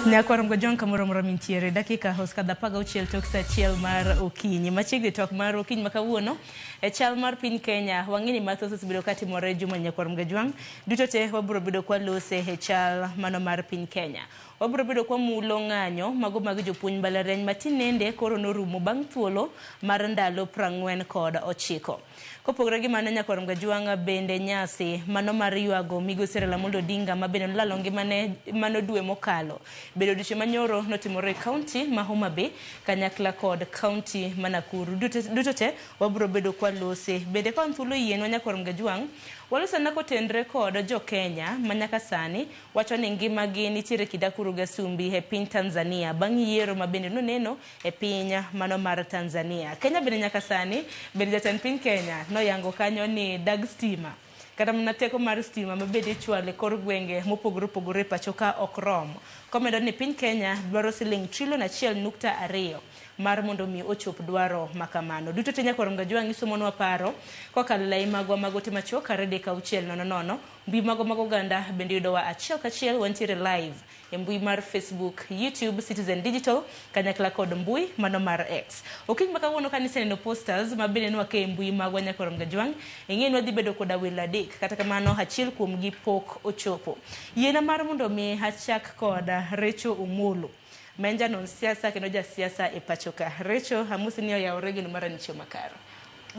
Nyakwarom gojong kamoro mintiere dakika hoskadha paga uchiel tok sa achiel mar okinyi machiegni tok mar okinyi makawuono e chal mar piny Kenya wang'ini mathoth osebedo katimore juma nyakwarom gojwang' duto te wabiro bedo kwa lose e chal mano mar piny Kenya. Wabiro bedo kwa mulo ng'anyo mago mag jopuonj mbalariany matinende koro norumo bang' thuolo mar ndalo 49. Kopogore gi mano nyakwarom gojwang' bende nyasi mano mar yuago migosi Ramogi Odinga mabende nolalo ngimane mano dwe mokalo bedo diche manyoro notimore kaunti ma Homa Bay kanyakla kod kaunti ma Nakuru. Duto te wabiro bedo kwa lose bende kwa thuolo yienwa nyakwarom gojwang' walosana kotendre kod jo Kenya manyaka sani wacho ni ngimagi nitiere kidakuru gasumbi e piny Tanzania bang' yiero mabende noneno e piny mano mar Tanzania. Kenya bende nyaka sani bende jatend piny Kenya noyango kanyo ni dag stima kata mana teko mar stima mabede chwale kor gwenge mopogore pachoka ok rom. Komedo ni piny Kenya dwaro siling $1.2 mar mondo mi ochop dwaro makamano. Duto te nyakwarom gojwang' isomonwa paro kokalo lai magwa magote machoka rede kauchiel nono mbi mago oganda bende yudowa achiel kachiel wantiere live e mbui mar Facebook, YouTube, Citizen Digital kanyakla kod mbui mano mar X. Okinyi makawuono kaniseneno posters mabende nwake mbui magwa nyakwarom gojwang' ing'enwa dhi bedo koda welo adek kata kamano achiel kuomgi pok ochopo. Yiena mar mondo mi achak koda Rachael Omollo menja non siasa kendo ja siasa e pachoka. Rachael hamusi ni oyawore gino mara nicho makaro.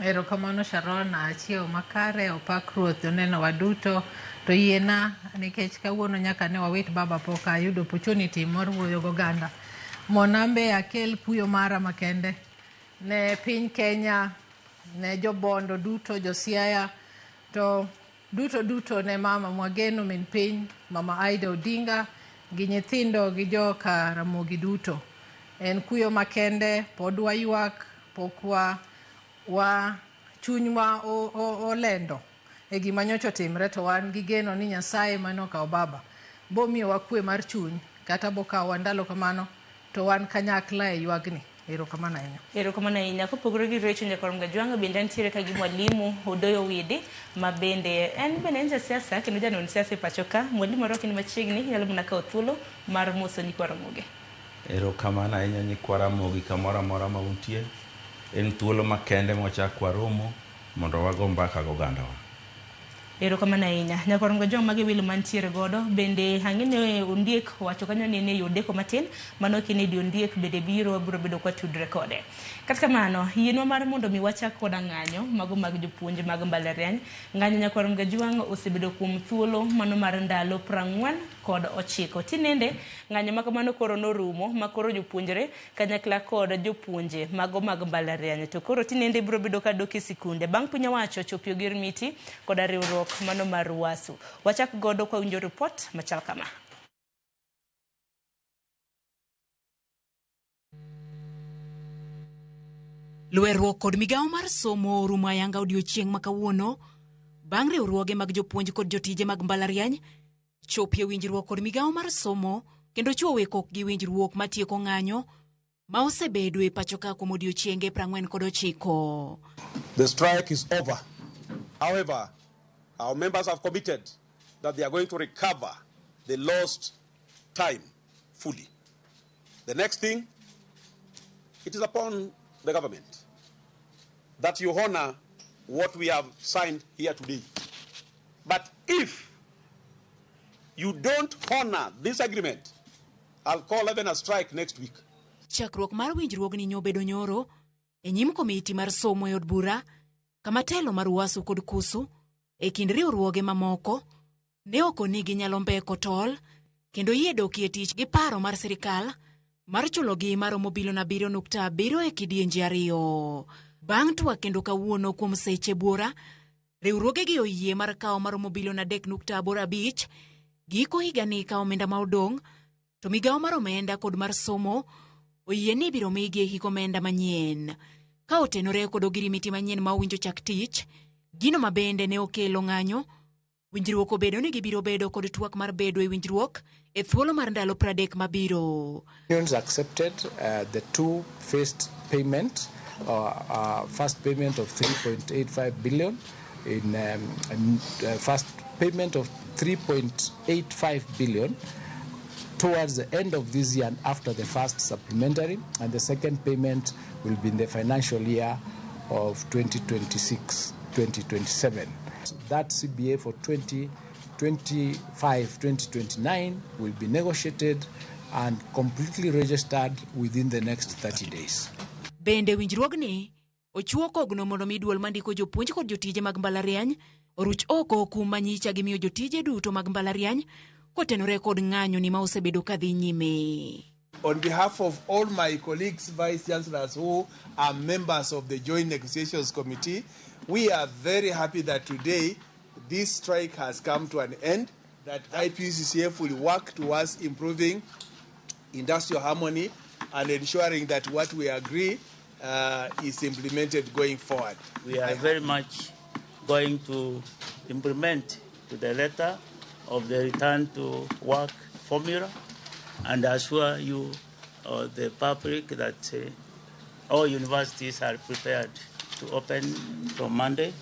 Erokamano Sharon, achiew makare opak ruoth oneno waduto to yiena nikech kawuono nyaka ne wawit baba pok ayudo opportunity mar wuoyo goganda monambe akel kuyo mara makende ne piny Kenya, ne jobondo duto, josiaya to duto ne mama mwageno min piny mama Aida Odinga gi nyithindo gi joka Ramogi duto. En kuyo makende, pod wayuak, pokwa chunywa olendo e gima nyocha timre to wan gi geno ni Nyasaye manokawo baba bomiyo wakwe mar chuny kata bokawo ndalo kamano to wan kanyakla e ywagni. Erokamano ahinya. Erokamano ahinya. Kopogore gi Rachael nyakwarom gojwang' bende nitiere ka gi mwalimu Odoyo Owidi mabende en ja siasa kendo janon siasa e pachoka. Mwalimu roki ni machiegni nyalo mna kawo thuolo mar moso nyikwa Ramogi. Erokamano ahinya nyikwa Ramogi kamoro amora ma untie. En thuolo makende mochak waromo mondo wago mbaka gogandawa. Erokamano ahinya. Nyakwarom gojwang' magi wilo mantiere godo bende hang'ene Ondiek wacho kanyo ni ne yodeko matin mano Kennedy Ondiek bende biro wabiro bedo kwa tudre kode. Kata kamano yienwa mar mondo mi wachak koda ng'anyo mago mag jopuonje mag mbalariany. Ng'anyo nyakwarom gojwang' osebedo kuom thuolo mano mar ndalo 49. Tinende ng'anyo makamano koro norumo makoro jopuonjre kanyakla kod jopuonje mago mag mbalariany to koro tinende biro bedo kadok e sikunde bang' piny owacho chopio gir miti koda riwruok mano mar wasu. Wachak godo kwa winjo report machal kama. Lweruok kod migawo mar somo rumo ayanga odiochieng' makawuono bang' riwruoge mag jopuonj kod jotije mag mbalariany chopie winjruok kod migawo mar somo kendo chuowe kok gi winjruok matieko ng'anyo ma osebedo e pachoka kuom odiochienge 49. The strike is over. However, our members have committed that they are going to recover the lost time fully. The next thing, it is upon the government that you honor what we have signed here today. But if you don't honor this agreement, I'll call even a strike next week. Chakruok mar winjruogni nyobedo nyoro e nyim komiti mar somo e od bura kama telo mar wasu kod kusu e kind riwruoge mamoko ne okonigi nyalo mbeko tol kendo yie dokie tich gi paro mar sirikal mar chulogi maromo bilion 7.7 e kidienje 2. Bang' twak kendo kawuono kuom seche buora riwruoge gi oyie mar kawo maromo bilion 3.85 giko higani ka omenda ma odong' to migawo mar omenda kod mar somo oyie ni biro migi hiko omenda manyien ka otenore kod ogirimiti manyien ma owinjo chak tich. Gino mabende ne okelo ng'anyo winjruok obedo ni gibiro bedo kod twak mar bedo e winjruok e thuolo mar ndalo 30 mabiro. Unions accepted the two first payment, first payment of 3.85 billion in first payment of 3.85 billion towards the end of this year and after the first supplementary, and the second payment will be in the financial year of 2026-2027. That CBA for 2025-2029 will be negotiated and completely registered within the next 30 days. Bende winjruogni ochuo kogno mondo mi duol mandiko jopuonj kod jotije mag mbalariany oruch oko kum manyicha gimiyo jotije duto mag mbalariany kotenore kod ng'anyo ni ma osebedo kadhi nyime. On behalf of all my colleagues, vice chancellors who are members of the Joint Negotiations Committee, we are very happy that today this strike has come to an end, that IPUCCF will work towards improving industrial harmony and ensuring that what we agree is implemented going forward. We are very much going to implement to the letter of the return to work formula and assure you, the public, that all universities are prepared to open from Monday.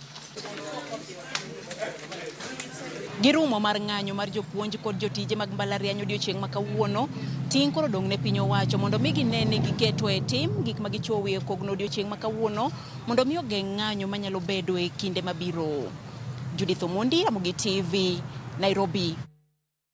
Girumo mar ng'anyo mar jopuonj kod jotije mag mbalariany odiochieng' ma kawuono ting' koro dong' ne piny owacho mondo mi ginene giketo e tim gik ma gichuo wiye kogno odiochieng' ma kawuono mondo mi ogeng' ng'anyo manyalo bedo e kinde mabiro. Judith Omondi, Ramogi TV, Nairobi.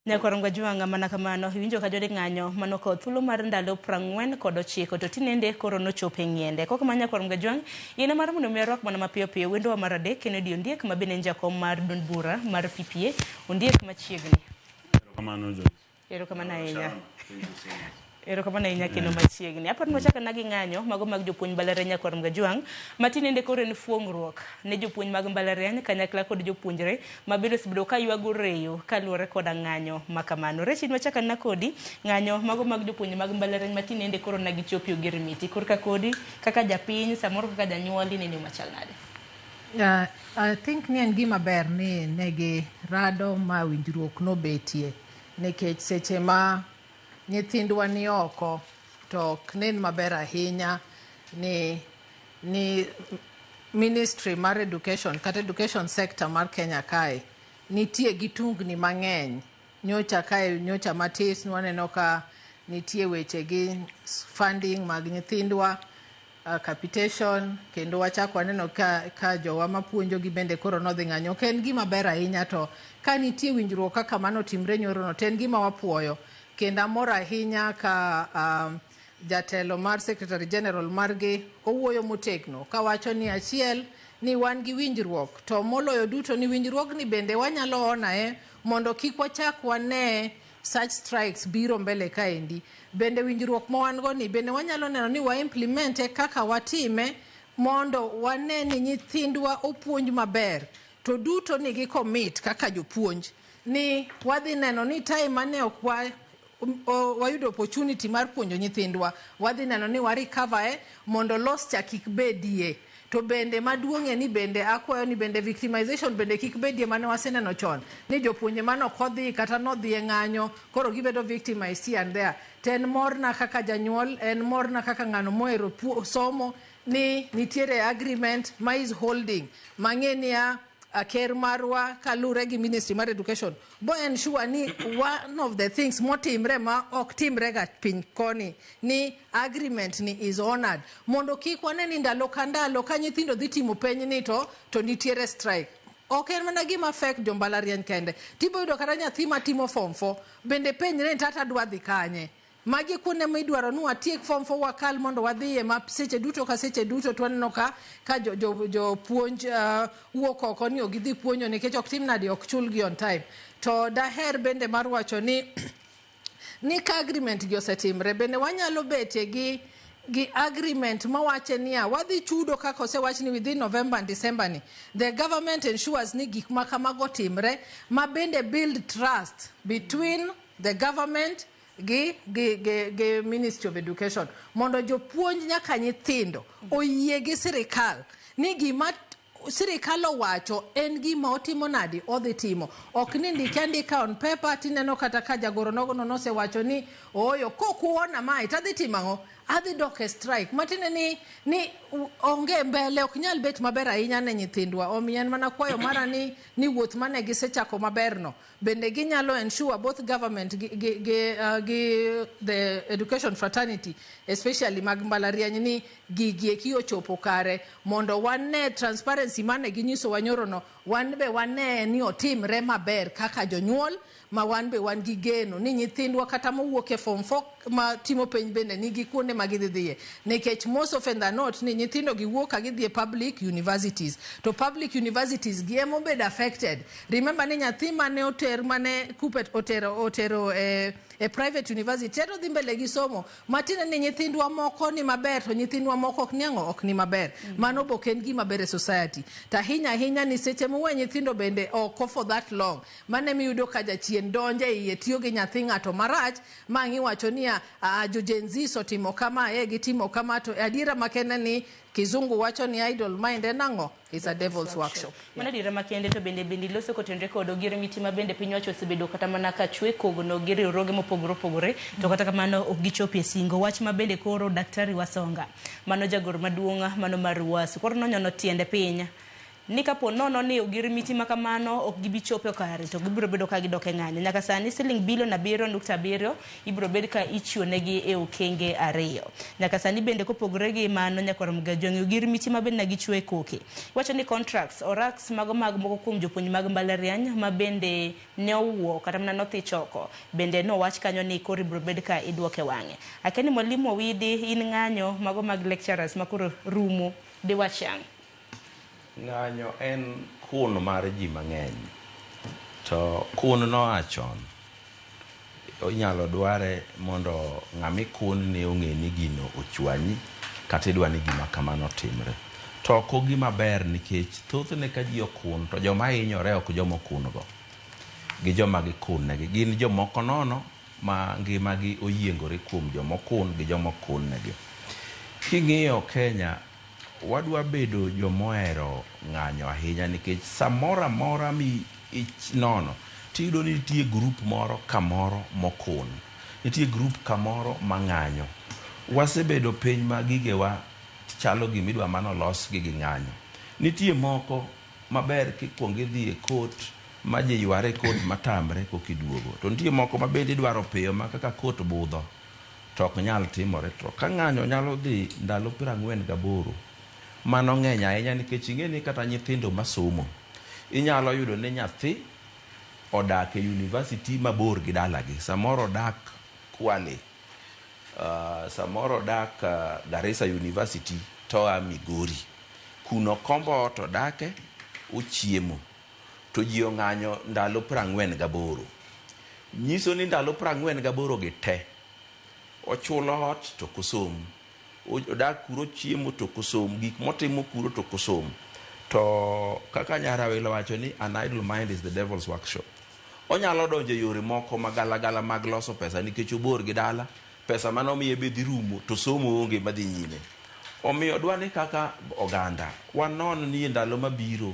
Nyakoromga juanga mana kamano hiwinjo ka jode ng'anyo manoko thuolo mar ndalo 49 to tinende koro nochope ng'iende. Koko manya koromga juang yene mar mondo merok mana mapiyo piyo wendo wa marade Kennedy Ondiek mabene njakom mar Don Bura mar PPA Ondiek machiegni. Kamano jo. Ero kamano ahinya. Ero kamano ahinya kendo machiegni. Aparo nochaka nagi ng'anyo mago mag jopuonj mbalariany Nyakoromga juang matinende koro en fuongruok ne jopuonj mag mbalariany kanyakla kod jopuonjre mabiro sibedo ka ywago reyo kaluwore kod ng'anyo makamano. Rachel nochaka na kodi ng'anyo mago mag jopuonj mag mbalariany matinende koro nagi chopio girimiti korka kodi kaka japiny samoro kaka janyuoli nene machal nade. I think ni en gima ber ni negi rado ma winjruok no betie nikech seche ma nyithindwa ni oko to ok nen maber ahinya ni Ministry mar Education kata Education Sector mar Kenya kae nitie gi tungni mang'eny. Nyocha matis waneno ka nitie weche gi funding mag nyithindwa, capitation, kendo wachako waneno ka jowa mapuonjo gi bende koro nodhi ng'anyo. Ok en gima ber ahinya, to ka nitie winjruok kaka mano timre nyoro no to en gima wapuoyo. Kendo amor ahinya ka jatelo mar Secretary General margi owuoyo motegno kawacho ni achiel ni wan gi winjruok to moloyo duto ni winjruok ni bende wanyalo onae mondo kik wachak wane such strikes biro mbele kaendi. Bende winjruok ma wan go ni bende wanyalo neno ni wa implement kaka watime mondo wane ni nyithindwa opuonj maber to duto ni gi commit kaka jopuonj ni wadhi neno ni time mane ok wayudo opportunity mar puonjo nyithindwa wadhi neno ni wa recover mondo loss cha kik bedie. To bende maduong'e ni bende akwayo ni bende victimization bende kik bedie mane waseneno chon ni jopuonje mano kodhi kata nodhi e ng'anyo koro gibedo victimized here and there. Ten morna kaka janyuol, en morna kaka ng'ano mohero somo ni nitiere agreement ma is holding mang'enia ker marwa kalure gi Ministry mar Education bo ensure ni one of the things motimre ma ok timre ga piny koni ni agreement ni is honored mondo kik wane ni ndalo ka ndalo ka nyithindo dhi timo penj ni to nitiere strike. Ok en mana gima affect jo mbalariany kende, tibo yudo kata nyathi matimo form 4 bende penjre ni tata dwa dhi kanye. Magi kuonde ma idwaro ni watiek form 4 wakal mondo wadhiye ma seche duto ka seche duto to waneno ka jo puonj wuok oko ni gidhi puonjo nikech ok tim nadi ok chulgi on time. To daher bende mar wacho ni ka agreement gi osetimre bende wanyalo betie gi agreement mawache niya wadhi chudo kaka osewach ni within November and December ni the government ensures ni gik ma kamago timre ma bende build trust between the government gi Ministry of Education mondo jopuonj nyaka nyithindo oyie gi sirikal ni gima sirikal owacho en gima otimo nadi odhi timo ok ni ndika on paper tineno kata ka jagoro nogono nosewacho ni oyo kokuona mai tadhi timango adhi doke strike matine ni onge mbele ok nyal bet maber ahinya ne nyithindwa omien mana kwayo mara ni wuoth mane gisechako maberno bende ginyalo ensure both government gi the education fraternity especially mag mbalariany ni gigie kio chopo kare mondo wane transparency mane ginyiso wanyorono wan be wane ni otimre maber kaka jonyuol ma wan be wan gi geno ni nyithindwa kata mowuok e form 4 ma timo penj bende nigi kuonde ma gidhiye nikech most often than not ni nyithindo giwuok ka gidhi e public universities to public universities giemo bed affected. Remember ni nyathi mane oter mane kupet otero e private university to dhi mbele gi somo matine ni nyithindwa moko ni maber to nyithindwa moko ok ni maber mano boken gi maber e society ta hinya ni seche muwe nyithindo bende oko for that long mane miyudo ka jachien donje iye tiyo gi nyathi ng'ato marach mangi wacho ni jo Gen Z sotimo kama gitimo kama to adira makende ni kizungu wacho ni idle mind enango is a devil's workshop. Mana dira makende to bende loso kotenre kod ogire mitima bende piny wacho osebedo kata mana ka chwe kogno gire roge mopogore to kata kamano ok gichopi singo wach ma bende koro daktari Wasonga mano jagoro maduonga mano mar Ruasu koro nonyono tiende piny ni kapo nono ni ogire mitima kamano ok gibichopo kare to gibiro bedo ka gidoke ng'anyo nyaka sani siling bilion 7.7 ibiro bed ka ichiwo negi e okenge ariyo nyaka sani bende kopogore gi mano nyakoro mgajongi ogire mitima bende na gichwe koke wacho ni contracts oraks mag moko kuom jopuonj mag mbalariany ma bende ne owuo kata mana nothi choko bende no wach kanyo ni koro ibiro bed ka idwoke wang'e akeni mwalimu Owidi in ng'anyo mago mag lecturers makoro rumo de wachang ng'anyo en kun mar ji mang'eny to kun no achon onyalo dware mondo ng'ami kun ne ong'e ni gino ochwanyi kata idwa ni gima kamano timre to ko gima ber nikech thothne ka ji okun to joma hinyore ok joma kungo gi joma gikun negi gin jomoko nono ma ngimagi oyiengore kuom jomokun gi jomokun negi king'iyo Kenya wadwa bedo jomohero ng'anyo ahinya nikech samora mora mi nono tiyudo ni nitie grup moro kamoro mokun nitie grup kamoro mang'anyo wasebedo piny ma gigewa chalo gimidwa mano los gi ng'anyo nitie moko maber kikwongo idhi e court ma ji yware court matamre kokiduogo to nitie moko ma bende idwaro piyo ma kaka court budho to ok nyal timore to ka ng'anyo nyalo dhi ndalo 48 mano ng'eny ahinya nikech ing'e ni kata nyithindo masomo inyalo yudo ni nyathi odak e university mabor gi dalagi samoro odak Kwale samoro odak Garissa University to a Migori kuno kombo to dake uchiemo to ji ong'anyo ndalo 48 nyiso ni ndalo 48 gi te ochulo hot to kusom odak kuro chiemo to kusom gik motimo kuro to kusom to kaka nyara welo wacho ni an idle mind is the devil's workshop onyalo donje yore moko magala mag loso pesa nikech obor gi dala pesa manomiye be dhi rumo to somo onge madhi nyime omiyo dwani kaka oganda wanon ni ndalo mabiro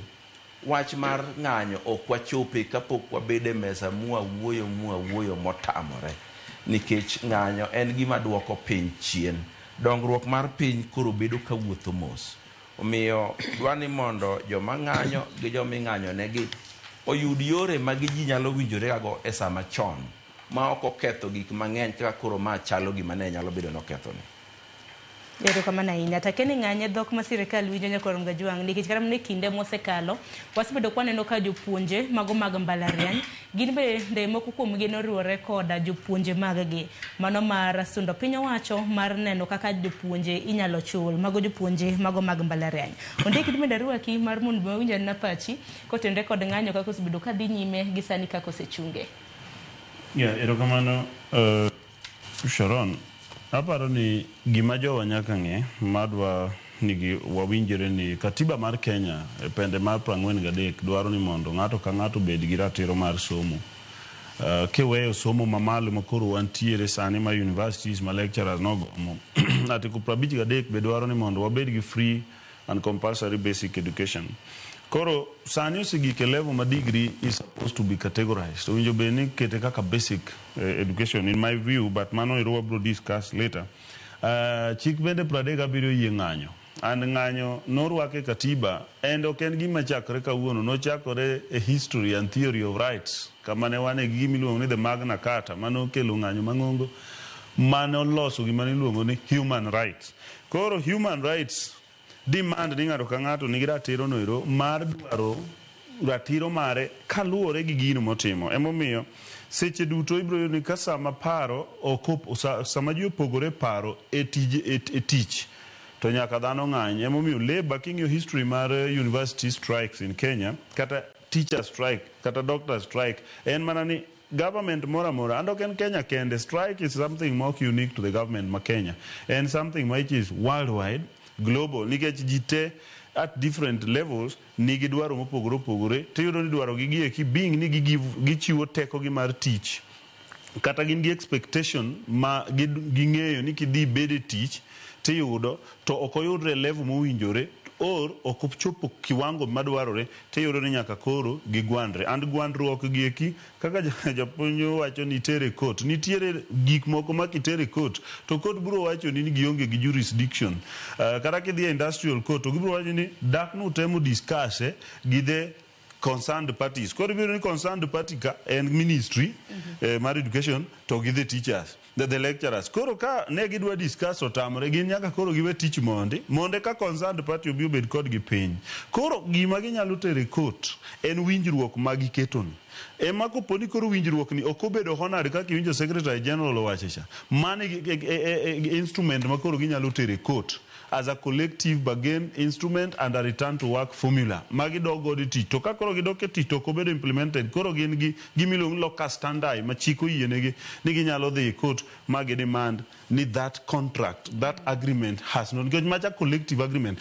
wach mar ng'anyo ok wachope kapok wabede mesa muawuoyo motamore nikech ng'anyo en gima duoko piny chien dongruok mar piny koro bedo ka wuotho mos omiyo dwani mondo joma ng'anyo gi joma ng'anyo negi oyud yore ma ji nyalo winjore go e sama chon ma ok oketho gik mang'eny kaka koro ma chalo gima ne nyalo bedo nokethone Yero kama na ina takeni ng'anye dhok ma sirikal winjo nyakoro mgajuang nikech kata ne kinde mosekalo wasebedo kwaneno ka jopuonje mago mag mbalariany gin bende moko kuom gi noriwore koda jopuonje maggi mano mar sundo piny owacho mar neno kaka jopuonje inyalo chul mago jopuonje mago mag mbalariany Ondiek bende ruaki mar mund mawinjo na pachi kotende kod ng'anyo kako osebedo ka dhi nyime gi sani kako osechunge erokamano Sharon aparo ni gima jowa nyaka ng'e madwa nigi wawinjore ni katiba mar Kenya e pende mar 43 dwaro ni mondo ng'ato ka ng'ato bed gi ratiro mar somo kiweyo somo mamalo makoro wantiere sani ma universities ma lecturers nogomo article 53 be dwaro ni mondo wabed gi free and compulsory basic education. Koro sani osegik e level ma degree is supposed to be categorized. Owinjo bed ni kete kaka basic education in my view, but mano iro wabro discuss later. Chik bende 37 yie ng'anyo. And ng'anyo norwake katiba, and ok en gima chakore kawuono, nochakore a history and theory of rights. Kama ne wane gima iluongo ni the Magna Carta, mano kelo ng'anyo mang'ongo, mano loso gima iluongo ni human rights. Koro human rights demand ni ng'ato ka ng'ato nigi ratiro noero mar dwaro ratiro mare kaluwore gi gino motimo. Emomiyo seche duto ibro yudo ni ka sama paro sama ji opogore paro e tich to nyaka dhano ng'any. Emomiyo labor king'iyo history mar university strikes in Kenya, kata teacher strike, kata doctor strike, en mana ni government mora and ok en Kenya kende. Strike is something more unique to the government ma Kenya, and something which is worldwide, global, nikech ji te at different levels nigi dwaro mopogore opogore. Tiyudo ni dwaro gi gieki being ni gichiwo teko gi mar tich, kata gin gi expectation ma ging'eyo ni kidhi bede tich tiyudo to ok oyudre level mowinjore, or ok ochopo kiwango madwarore, tiyudo ni nyaka koro gigwandre. And gwandruok gieki kaka japuonj wacho ni tere court, nitiere gik moko ma kitere court to court biro wacho ni gionge gi jurisdiction. Kata kidhi industrial court to gibiro wacho ni dak no temo discuss gi the concerned parties. Koro biro ni concerned party ka and ministry mar education to gi the teachers, the lecturers. Koro ka ne gidwa discuss otamore, gin nyaka koro giwe tich monde ka concerned party obi obed kod gi piny. Koro gima ginyalo tere court en winjruok ma giketoni. Ema koponi koro winjruok ni ok obedo honored kaka winjo secretary general owacho cha, mane instrument ma koro ginyalo tere court as a collective bargain instrument and a return to work formula. Magi dog god tich. To ka koro gidok e tich to ok obedo implemented, koro gin gi gimiluongo locus standi ma chik oyienegi ni ginyalo dhi e court ma gi demand ni that contract, that agreement has not, because macha collective agreement.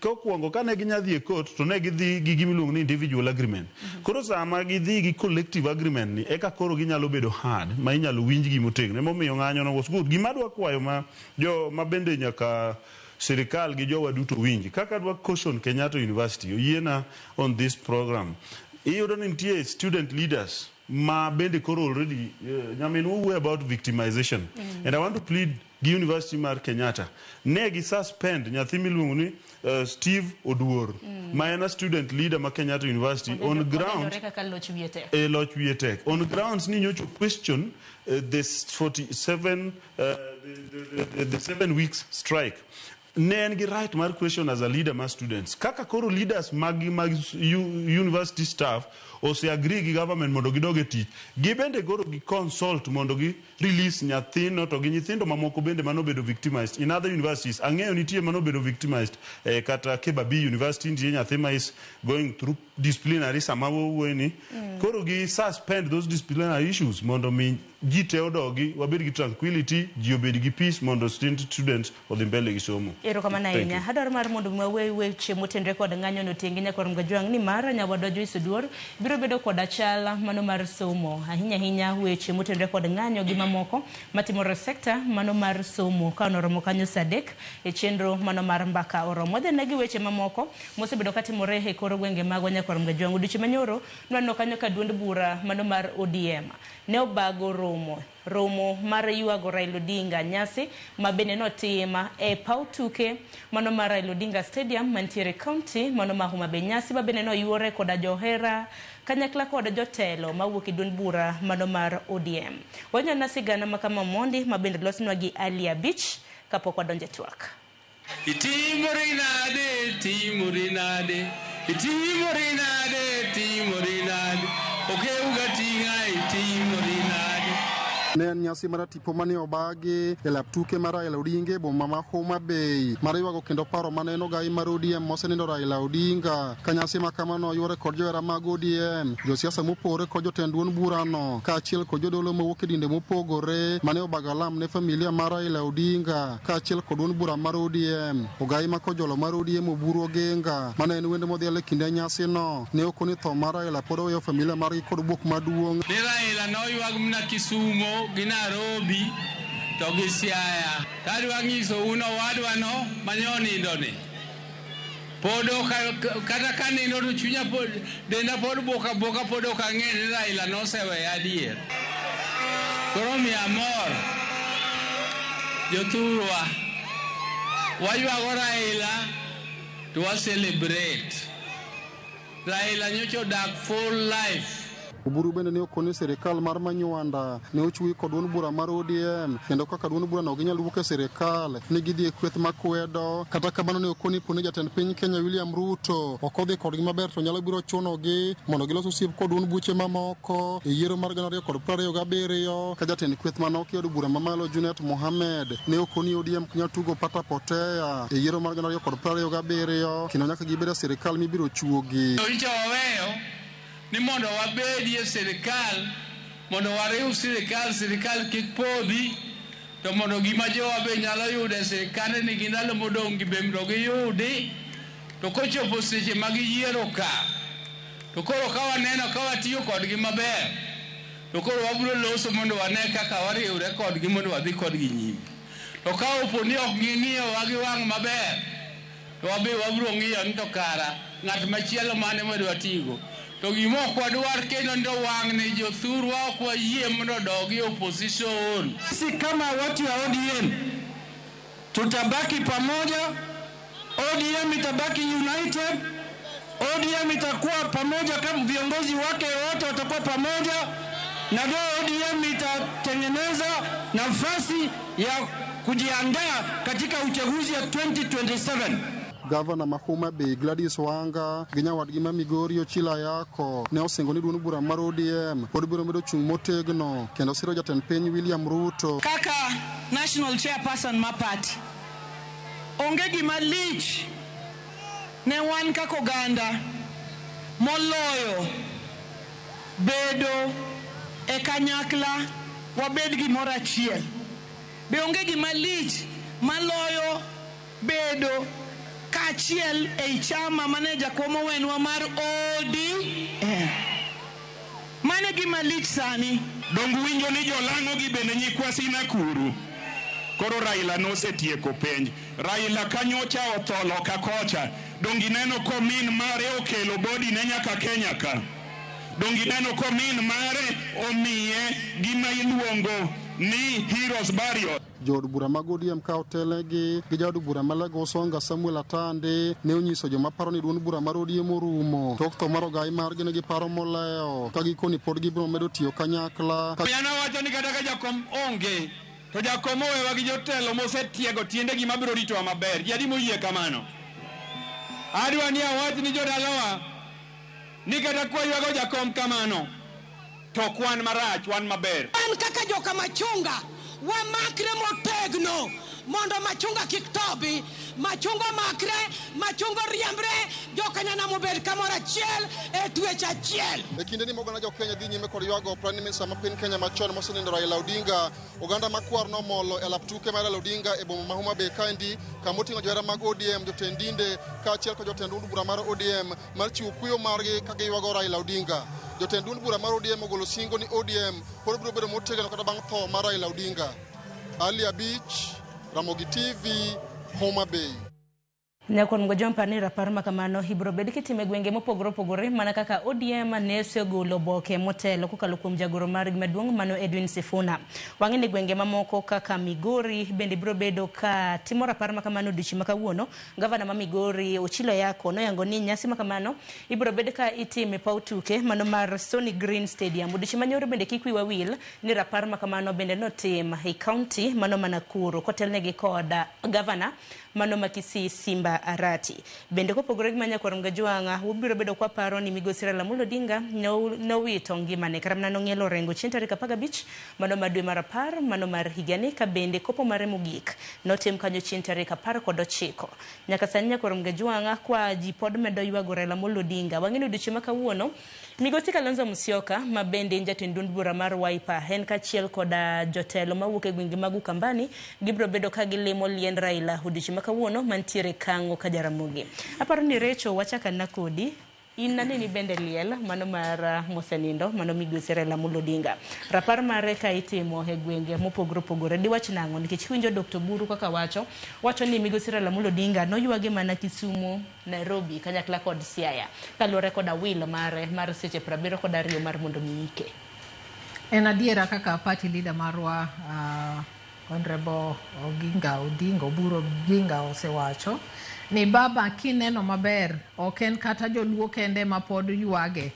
Kokwongo ka ne ginya dhi e court to ne gidhi gi gimiluongo ni individual agreement. Koro sama gidhi gi collective agreement ni eka koro ginyalo bedo hard ma inyalo winj gi motegno. Emomiyo ng'anyo no was good. Gima dwa kwayo ma bende nyaka Sirikal gi jowa duto winji. Kaka dwa caution Kenyatta University oyiena on this program. Iyudo ni nitie student leaders ma bende koro already nyamin wuoyo about victimization. And I want to plead gi University mar Kenyatta. Ne gi suspend nyathi miluongo ni Steve Oduor, ma en a student leader ma Kenyatta University on ground Loch Wietek. On grounds ni nyocho question this 47 the 7 weeks strike. Ne en gi right mar question as a leader mar students. Kaka koro leaders mag university staff ose agree gi government mondo gidog e tich, gibende koro gi consult mondo gi release nyathino to gi nyithindo mamoko bende manobedo victimized in other universities. Ang'eyo nitie manobedo victimized kata Kebabi University nitie nyathi ma is going through disciplinary sama wuoyeni. Koro gi suspend those disciplinary issues mondo mi ji te odogi, wabed gi tranquility, ji obed gi peace mondo students odhi mbele gi somo. Erokamano ahinya. Adwaro mar mondo mwawe weche motenre kod ng'anyo no tengi nyakor Mgajwang' ni mar nyawadwa Joyce Oduor biro bedo kod Chal mano mar somo. Ahinya weche motenre kod ng'anyo gi mamoko matimore sekta mano mar somo ka oromo kanyo sadek e chenro mano mar mbaka oromo. Dhe negi weche mamoko mosebedo katimore e kor gwenge magwa nyakor Mgajwang'. Odiochieng' manyoro nwano kanyo ka duond bura mano mar ODM ne obago romo mar yuago Raila Odinga nyasi mabende notima e paw tuke mano mar Raila Odinga Stadium mantiere county mano ma Homa Bay. Nyasi mabende no yuore koda johera kanyakla koda jotelo mawuok e duond bura mano mar ODM. Wanyana sigana makama mondi mabende losnwa gi Alia Beach kapok wadonje Twak. Timorinade okay ugatinga timorinade. Ne en nyasi mar tipo mane obagi e lap tuke mar Raila Odinga boma ma Homa Bay mar yuago kendo paro mane no gai mar ODM mosenindo Raila Odinga. Ka nyasi ma kamano yuore kod johera mag ODM, josiasa mopore kod jotend duond burano kaachiel kod jodolo mowuok e dinde mopogore mane obago alam ne familia mar Raila Odinga kaachiel kod duond bura mar ODM. Ogai ma kojolo mar ODM Oburu Oginga mane en wende modhial e kinde nyasi no ne okoni tho mar Raila pod oweyo familia margi kod buok maduong'. Raila no yuag mna Kisumo gi Nairobi to gi Siaya. Tadwa nyiso uno wadwa no manyonindo ni Podo kata kaneno to chunya pod denda pod boka podo ka ng'e Raila nosewe adier. Koro mi amor jothurwa waywago Raila to celebrate. Raila nyocha odak full life. Uburu bende ne okoni serikal mar Manywanda ne ochui kod duond bura mar ODM kendo kaka duond bura no ginyal wuok e serikal ne gidhi e kweth makwedo kata kamano ne okoni pone jatend piny Kenya William Ruto okodhi kodgi maber to nyalo biro chunogi mondo gilos osiep kod duond buche mamoko e yiero mar 2027 ka jatend kweth manoko od bura mamalo Junet Mohamed ne okoni ODM kunya tugo pata potea e yiero mar 2027 kendo nyaka gibed e serikal mibiro chuogi. Ni mondo wabedi e serikal, mondo wariw serikal kik podhi, to mondo gima jowa be nyalo yudo e serikal ni gindalo modong' gi bemro gi yudi, to kochopo seche mag yiero ka, to koro ka waneno ka watiyo kodgi maber, to koro wabiro loso mondo wane kaka wariwre kodgi mondo wadhi kodgi nyime. To ka opo ni ok ging'iyo wa gi wang' maber, to wabiro ng'iyo ni to kara ng'at machielo mane madwa tigo. To gimo kwadwar kendo ndo wang' ne jothurwa kwa yie mondo dogi opposition. Sisi kama watu wa ODM tutabaki pamoja, ODM itabaki united, ODM itakuwa pamoja kama viongozi wake wote watakuwa pamoja, na ndio ODM itatengeneza nafasi ya kujiandaa katika uchaguzi ya 2027. Gavana Mahoma Bay Gladys Wanga ginya wadgi ma Migori Ochila Yako ne osingo ni duond bura mar ODM pod biro medo chung motegno kendo siro jatend piny William Ruto kaka national chairperson ma party. Onge gima lich ne wan kaka oganda moloyo bedo e kanyakla wabed gimoro achiel. Be onge gima lich maloyo bedo kachiel e chama maneja komo wenwa mar ODM. Mane gima lich sani. Dongu winjo ni jolango gi bende nyikwasi Nakuru. Koro Raila nosetieko penj. Raila kanyocha otholo kakocha. Dongi neno komin mare okelo bodi ne nyaka Kenya ka. Dongi neno komin mare omiye gima iluongo ni Heroes Burial. Jod bura mag ODM ka otelegi gi jod bura ma Lagos Onga Samuel Atande ne onyiso joma paro ni duond bura mar ODM orumo tok tho mar ogai margi ne giparo moleo ka gikoni pod gibiro medo tiyo kanyakla. Yana wacho ni kata ka jakom onge to jakom owewa gi jotelo mosetiego tiende gima biro ritowa maber. Jadi moyie kamano. Adwa ni awach ni jodalawa ni kata kwaywago jakom kamano to kwan marach wan maber. An kaka joka machunga wamakre motegno mondo machunga kik tobi, machunga makre, machunga riembre, jokanyana mobed kamoro achiel e twech achiel. E kinde ni mogana jo Kenya dhi nyime kod ywago Prime Minister ma piny Kenya machon mosenindo Raila Odinga, oganda makwar no Omollo e lap tuke mar Raila Odinga e boma ma Homa Bay kaendi kama oting'o johera mag ODM, jotend dinde kaachiel kod jotend duond bura mar ODM mar chiwo kuyo margi ka giywago Raila Odinga. Jotend duond bura mar ODM ogolo singo ni ODM pod biro bedo motegno kata bang' tho mar Raila Odinga. Ali Abich, Ramogi TV, Homa Bay. Nyakon mgojompa ni rapar makamano hibro bedi kitime gwenge mopogore opogore mana kaka ODM ne osegolo boke motelo kokalo kuom jagoro mar maduong' mano Edwin Sifuna. Wang'e ni gwenge mamoko kaka Migori bende biro bedo ka timo rapar makamano dichi makawuono. Gavana ma Migori Ochila Yako noyango ni nyasi makamano ibiro bedi ka itime paw tuke mano mar Sony Green Stadium. Dichi manyoro bende kik wiwa wil ni rapar makamano bende notim e county mano Nakuru kotelnegi koda gavana mano Makisi Simba Arati. Bende kopogore gi Manyakwar Mgajwanga ubiro bedo kwa paro ni migosi Raila Odinga no wito ngimane karamna no ng'elo rengo chieng' tarik 15 mano mar dwe mar 10 mano mar higani ka bende kopo mare mogik notim kanyo chieng' tarik 19. Nyaka sani Nyakwar Mgajwanga kwa ji pod medo ywago Raila Odinga. Wang'eni odiochieng' ma kawuono migosi Kalonzo Musyoka ma bende jatend duond bura mar Wiper en kachiel koda jotelo mawuok e gwenge mag Ukambani gibiro bedo ka gilimo liend Raila odiochieng' ma kawuono mantiere kango ka Jaramogi. Aparo ni Rachael wachaka na kodi in ni bende liel mano mar mosenindo mano migosi Raila Amolo Odinga rapar mare ka itimo e gwenge mopogore opogore diwach nango nikech winjo Dr. Buru kaka wacho ni migosi Raila Amolo Odinga noywage mana Kisumu, Nairobi kanyakla kod Siaya kaluwore kod awil mare mar seche 72 mar mondo miike. En adiera kaka party leader marwa Honorable Oburu Oginga osewacho ni baba kineno maber ok en kata joluo kende ma pod ywage.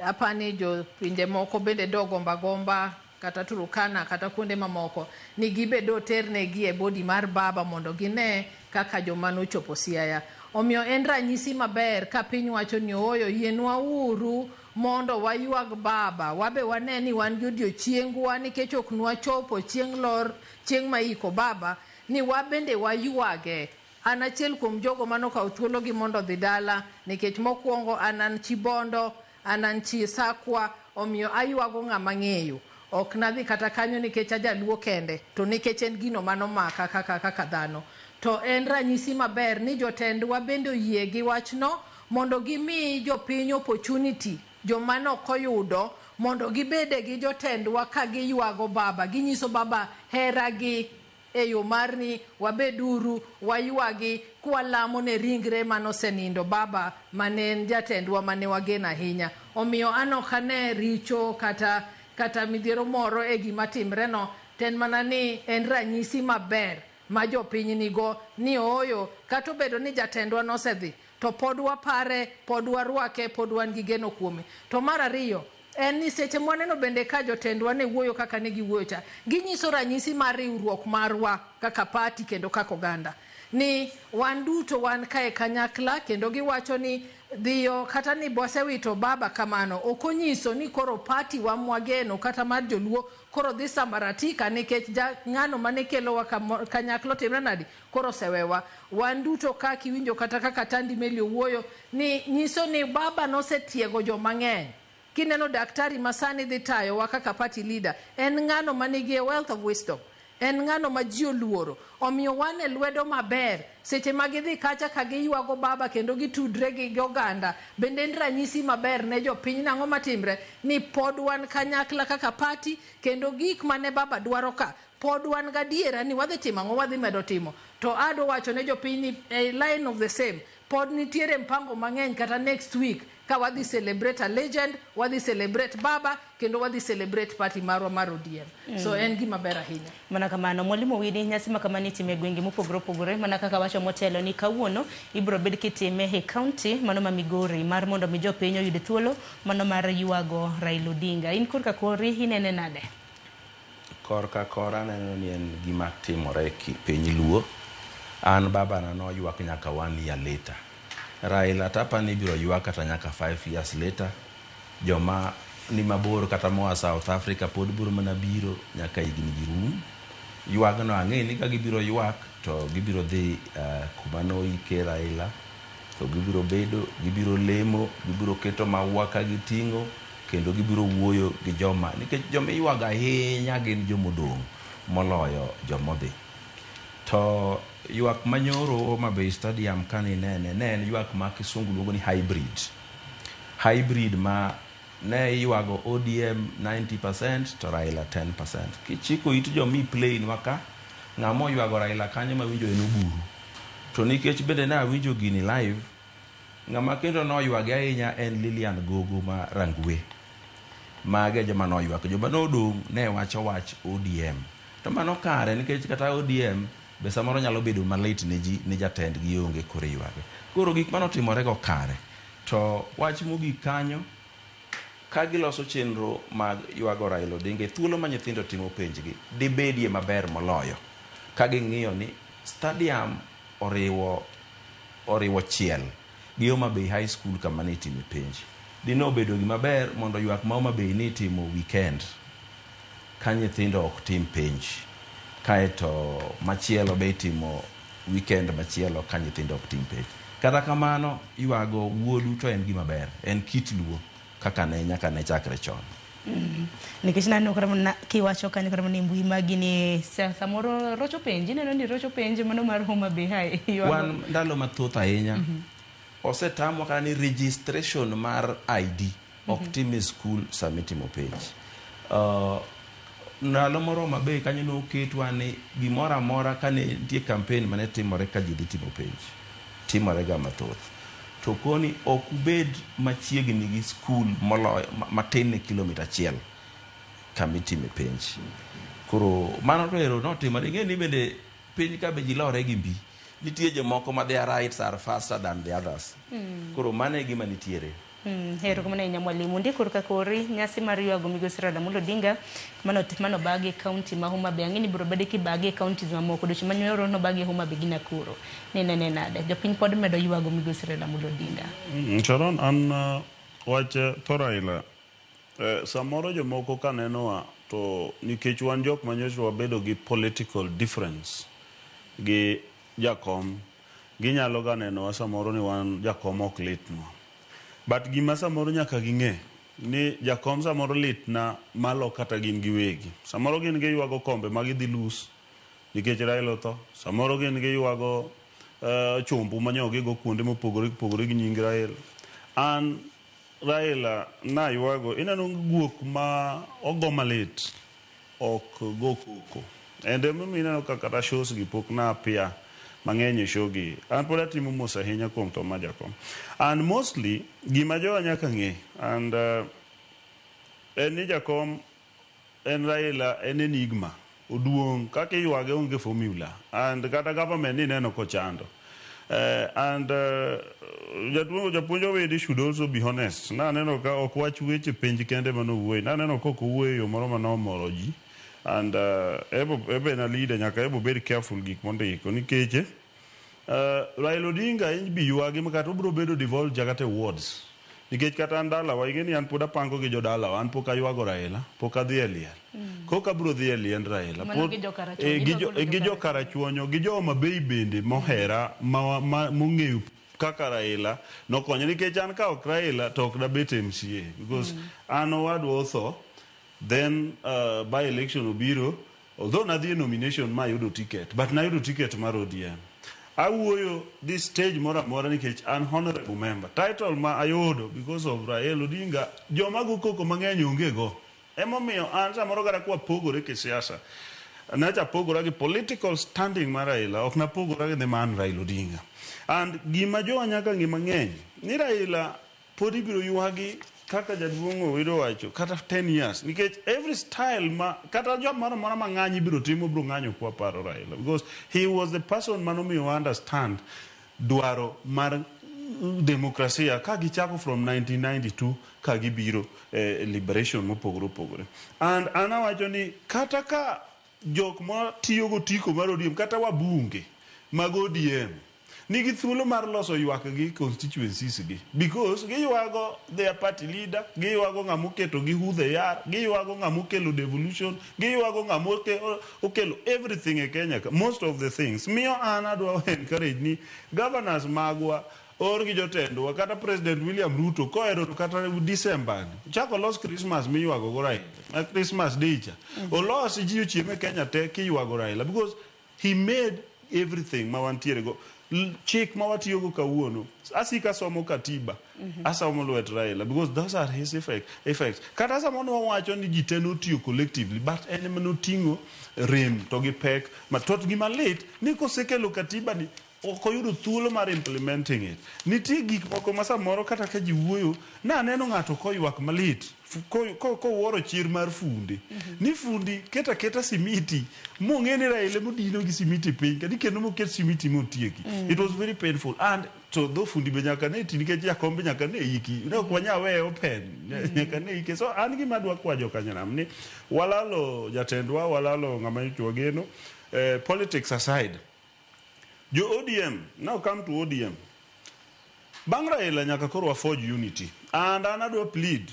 Apani jo pinje moko bende do gomba kata Turukana kata kuonde mamoko ni gibedo ternegi e body mar baba mondo gine kaka joma nochopo Siaya. Omiyo en ranyisi maber ka piny wacho ni oyo yienwa uru mondo waywag baba wabe wane ni wan gi odiochiengwa nikech ok nwachopo chieng' maiko baba ni wabende waywage. An achiel kuom jogo manokawo thuologi mondo dhi dala nikech mokwongo an Chibondo an chi Sakwa omiyo aywago ng'ama ng'eyo. Ok nadhi kata kanyo nikech ajaluo kende to nikech en gino manomaka kaka dhano. To en ranyisi maber ni jotendwa bende oyie gi wachno mondo gimi jopiny opportunity joma nokoyudo mondo gibede gi jotendwa ka giywago baba ginyiso baba heragi e yo mar ni wabeduru waywagi kwalamo ne ringre manosenindo baba manen jatendwa mane wageno ahinya. Omiyo anokane richo kata midhiero moro e gima timre no ten mana ni en ranyisi maber ma jopiny nigo ni oyo kata obedo ni jatendwa nosedhi to pod wapare pod warwake pod wan gi geno kuome. To mar ariyo en ni seche mwaneno bende ka jotendwa ne wuoyo kaka ne giwuoyo cha ginyiso ranyisi mar riwruok marwa kaka party kendo kaka oganda ni wan duto wan kae kanyakla kendo giwacho ni dhiyo kata ni bosewito baba kamano okonyiso ni koro party wa mwageno kata mar joluo koro dhi sambaratika nikech ng'ano mane kelowa kanyakla timre nadi koro sewewa. Wan duto ka kiwinjo kata kaka Tandi Meli wuoyo ni nyiso ni baba nosetiego joma ng'eny. Kineno daktari masani dhi tayo wa kaka party leader en ng'ano manigi wealth of wisdom. En ng'ano ma ji oluoro. Omiyo wan e lwedo maber seche ma gidhi kacha ka giywago baba kendo gitudre gi oganda bende en ranyisi maber ne jopiny nang'o matimre ni pod wan kanyakla kaka party kendo gik mane baba dwaro ka pod wan gadiera ni wadhi timo ang'o wadhi medo timo. To ado wacho ne jopiny ni a line of the same pod nitiere mpango mang'eny kata next week ka wadhi celebrate a legend, wadhi celebrate baba kendo wadhi celebrate party marwa mar ODM. So en gima ber ahinya. Mana kamano Mwalimu Owidi nyasi ma kamani time gwenge mopogore opogore mana kaka wacho motelo ni kawuono ibro bed kitime e county mano ma Migori mar mondo mi jopiny oyud thuolo mano mar ywago Raila Odinga. In korka kori inene nade? Korka kora neno ni en gima timore ki piny luo. An baba na no ywak nyaka 1 year later. Raila tapa ni biro ywak kata nyaka 5 years later. Joma ni mabor kata moa South Africa pod biro mana biro nyaka higni girum. Ywak no ang'e ni ka gibiro ywak to gibiro dhi kuma no ike Raila to gibiro bedo gibiro lemo gibiro keto maua ka giting'o kendo gibiro wuoyo gi joma nikech joma ywaga ahinya gin jomodong' moloyo jomodhi. To ywak manyoro Homa Bay Stadium kani ne en ywak ma kisungu luongo ni hybrid ma ne ywago ODM 90% to Raila 10%. Kichiko it jo mi plain waka ng'amo ywago Raila kanyo ma winjo en Oburu. To nikech bende na winjo gini live ng'ama kendo no ywage ahinya en Lilian Gogo ma Rangwe. Mage joma no ywak joma no dong' ne wacho wach ODM. To mano kare nikech kata ODM be samoro nyalo bedo malit ne ji ne jatend gi onge kore ywage. Koro gik mano timore go kare. To wach mogik kanyo ka giloso chenro mag ywago Raila Odinga thuolo ma nyithindo timo penjgi dibedie maber moloyo ka ging'iyo ni stadium oriwo chiel gi Homa Bay High School kama ne itime penj. Dino bedo gima ber mondo ywak ma Homa Bay ni timo weekend ka nyithindo ok tim penj kaeto machielo be timo weekend machielo ka nyithindo ok tim penj. Kata kamano ywago wuodu to en gima ber en kit luo kaka ne nyaka ne chakre chon. Nikech nano kama kiwacho kanyo kama ni mbui magi ni samoro rocho penji neno ni rocho penji mano mar Homa Bay High wan ndalo mathoth ahinya osetamwa kata ni registration mar ID ok tim e school samitimo penj. Ndalo moro mabe kanyo noketwa ni gimoro amora kane nitie campaign mane timore ka ji dhi timo penj timore ga mathoth, to koni ok ubed machiegni gi school moloyo matin ne kilomita achiel kamitime penj. Koro mano to ero notimore. Ing'e ni bende piny ka be ji lore gi mbi, nitie jomoko ma their rights are faster than the others. Koro mano e gima nitiere. Hero kuma na mwalimu ndiko kakori nyasi mar ywago migosi Ramogi Odinga mano bagi county ma Homa Bay ang'eni biro bedo kibagi counties mamoko doche manyoro no bagi Homa Bay gi Nakuru nene nade jopiny pod medo ywago migosi Ramogi Odinga. Sharon an wache to Raila samoro jomoko kanenowa to nikech wan jok manyocha wabedo gi political difference gi jakom ginyalo ga nenowa samoro ni wan jakom ok litnwa. But gima samoro nyaka ging'e ni jakom samoro litna malo kata gin giwegi. Samoro gin giywago kombe ma gidhi lus nikech Raila otho. Samoro gin giywago chumbu manyogigo kuonde mopogore gi nying Raila. An Raila na ywago ineno guok ma ogo malit ok go koko. Ende mineno kaka shows gi pok na apia mang'eny shogi an pod atimo mos ahinya kuom to ma jakom. And mostly gima jowa nyaka ng'e and en ni jakom en Raila en enigma oduong' kaka ywage onge formula and kata government ni neno kochando and japuonjo Owidi should also be honest. Na neno ka ok wach weche penj kende manowuoyi, na neno ka ok owuoyo yo moro manomoro ji and ebe na leader nyaka ebo bed careful gik mondiko nikech Raila Odinga in bi ywagi makata obro bedo divulge kata wards nikech kata ndala wa ing'eni an pod apango gi jodala wa an pok aywago Raila pok adhi e liel koka bro dhi e liend Raila gi jo karachuonyo gi jo mabei bende mohera mong'eyo kaka Raila nokonyo nikech an ka ok Raila to ok dabet MCA because an owadwa otho. Then by election obiro, although na the nomination ma yudo ticket, but na yudo ticket mar ODM. Awuoyo this stage mora nikech an honorable member. Title ma ayudo because of Raila Odinga, joma go koko mang'eny onge go. Emomiyo an samoro gara kwa pogore ke siasa. Nacha pogora gi political standing mar Raila, ok na pogora gi man Raila Odinga. And gima jowa nyaka ng'e mang'eny, ni Raila podi biro ywagi kaka jaduong' Owidi wacho kata 10 years nikech every style ma kata jomoro moro mang'anyi biro timo biro ng'anyo kwa paro Raila because he was the person manomiyo understand dwaro mar demokrasia ka gichako from 1992 ka gibiro liberation mopogore and ana wacho ni kata ka jok ma tiyo go tiko mar ODM kata wabunge mag ODM nigi thuolo mar loso ywak gi constituencies gi because giywago their party leader, giywago ng'ama oketo gi hudhe yar, giywago ng'ama okelo devolution, giywago ng'ama okelo everything e Kenya. Most of the things miyo an adwa encourage ni governors magwa or gi jotendwa kata President William Ruto koero kata December chako los Christmas miywago go Raila Christmas day cha olos ji ochieme Kenya te kiywago Raila because he made everything ma wantiere go chik ma watiyogo kawuono asika somo katiba asomo lwet Raila because those are his effects kata samono wacho ni jite notiyo collectively but en ema noting'o rem to gi pek matot gi malit ni kosekelo katiba ni ok oyudo thuolo mar implementing it. Nitie gik moko ma samoro kata ka ji wuoyo na neno ng'ato koywak malit kowuoro chir mar fundi ni fundi keta simiti mong'e ni Raila modino gi simiti piny kadi kendo moket simiti motieki. It was very painful and to do fundi be nyaka ne ti nikech jakombe nyaka ne iki ne ok wanyawe open nyaka ne iki. So an gima dwa kwa jokanyanam ni walalo jatendwa walalo ng'ama chwageno politics aside. Jo ODM, now come to ODM. Bang Raila nyaka koro wa forge unity. And anadwa plead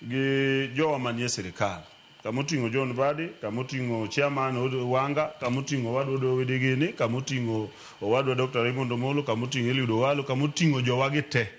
gi jowa manie sirikal. Kamoting'o John Badi, kamoting'o chairman Wanga, kamoting'o wadwa Owidi gini, kamoting'o wadwa Dr. Raymond Omollo, kamoting'o Eliud Owalo, kamoting'o jowagi te.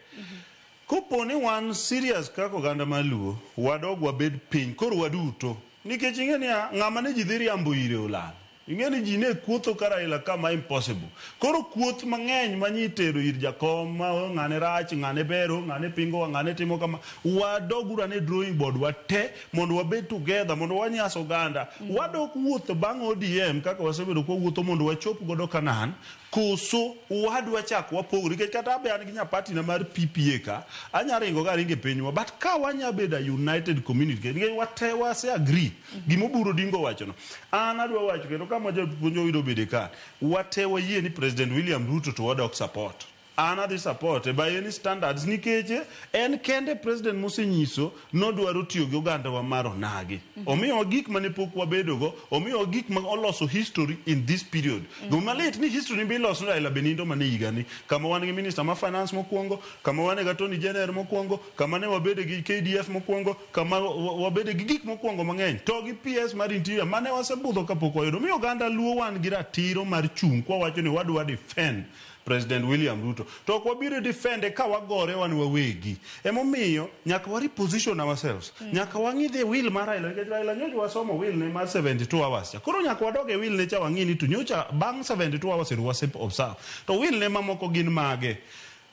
Kopo ni wan serious kako oganda maluo, wadog wabed piny, koro waduto. Nikech ing'e niya ng'ama ne ji dhi riambo ire olal. ing'eni ji ne kuotho ka Raila kama impossible. Koro kuoth mang'eny manyitero ir jakom ma ng'ane rach, ng'ane bero, ng'ane pingo, ng'ane timo kama, wadogura ne drawing board wate mondo wabed together mondo wanyas oganda. Wadok wuotho bang' ODM kaka wasebedo kwa wuotho mondo wachop godo Kanan. Koso wadwa chako wapogore nikech kata be an gi nyapati na mar PPA ka anyaringo ga ringe pinywa, but ka wanya beda united community nikech wate wase agree gimo buro dingo wacho no. An adwa wacho kendo kama japuonjo Owidi obede ka wate wayie ni President William Ruto to wadok support. An adhi support by any standards nikech en kende President mosenyiso nodwaro tiyo gi oganda wa mar onagi. Omiyo gik mane pok wabedogo, omiyo gik ma oloso history in this period. Gomalet ni history bi loso Raila Benindo mane higani, kama wan gi minister ma finance mokwongo, kama wan gi attorney general mokwongo, kama ne wabede gi KDF mokwongo, kama wabede gi gik mokwongo mang'eny, to gi PS mar interior mane wasebudho kapok wayudo. Omiyo oganda luo wan gi ratiro mar chung kwa wacho ni wadwa defend President William Ruto. To kwa biro defend ka wagore wan wawegi. Emomiyo nyaka wa reposition ourselves. Nyaka wang'idhe will mar Raila. Raila nyocha wasomo will ne mar 72 hours. Koro nyaka wadoge will ne cha wang'ini to nyocha bang 72 hours wase observe. To will ne mamoko gin mage.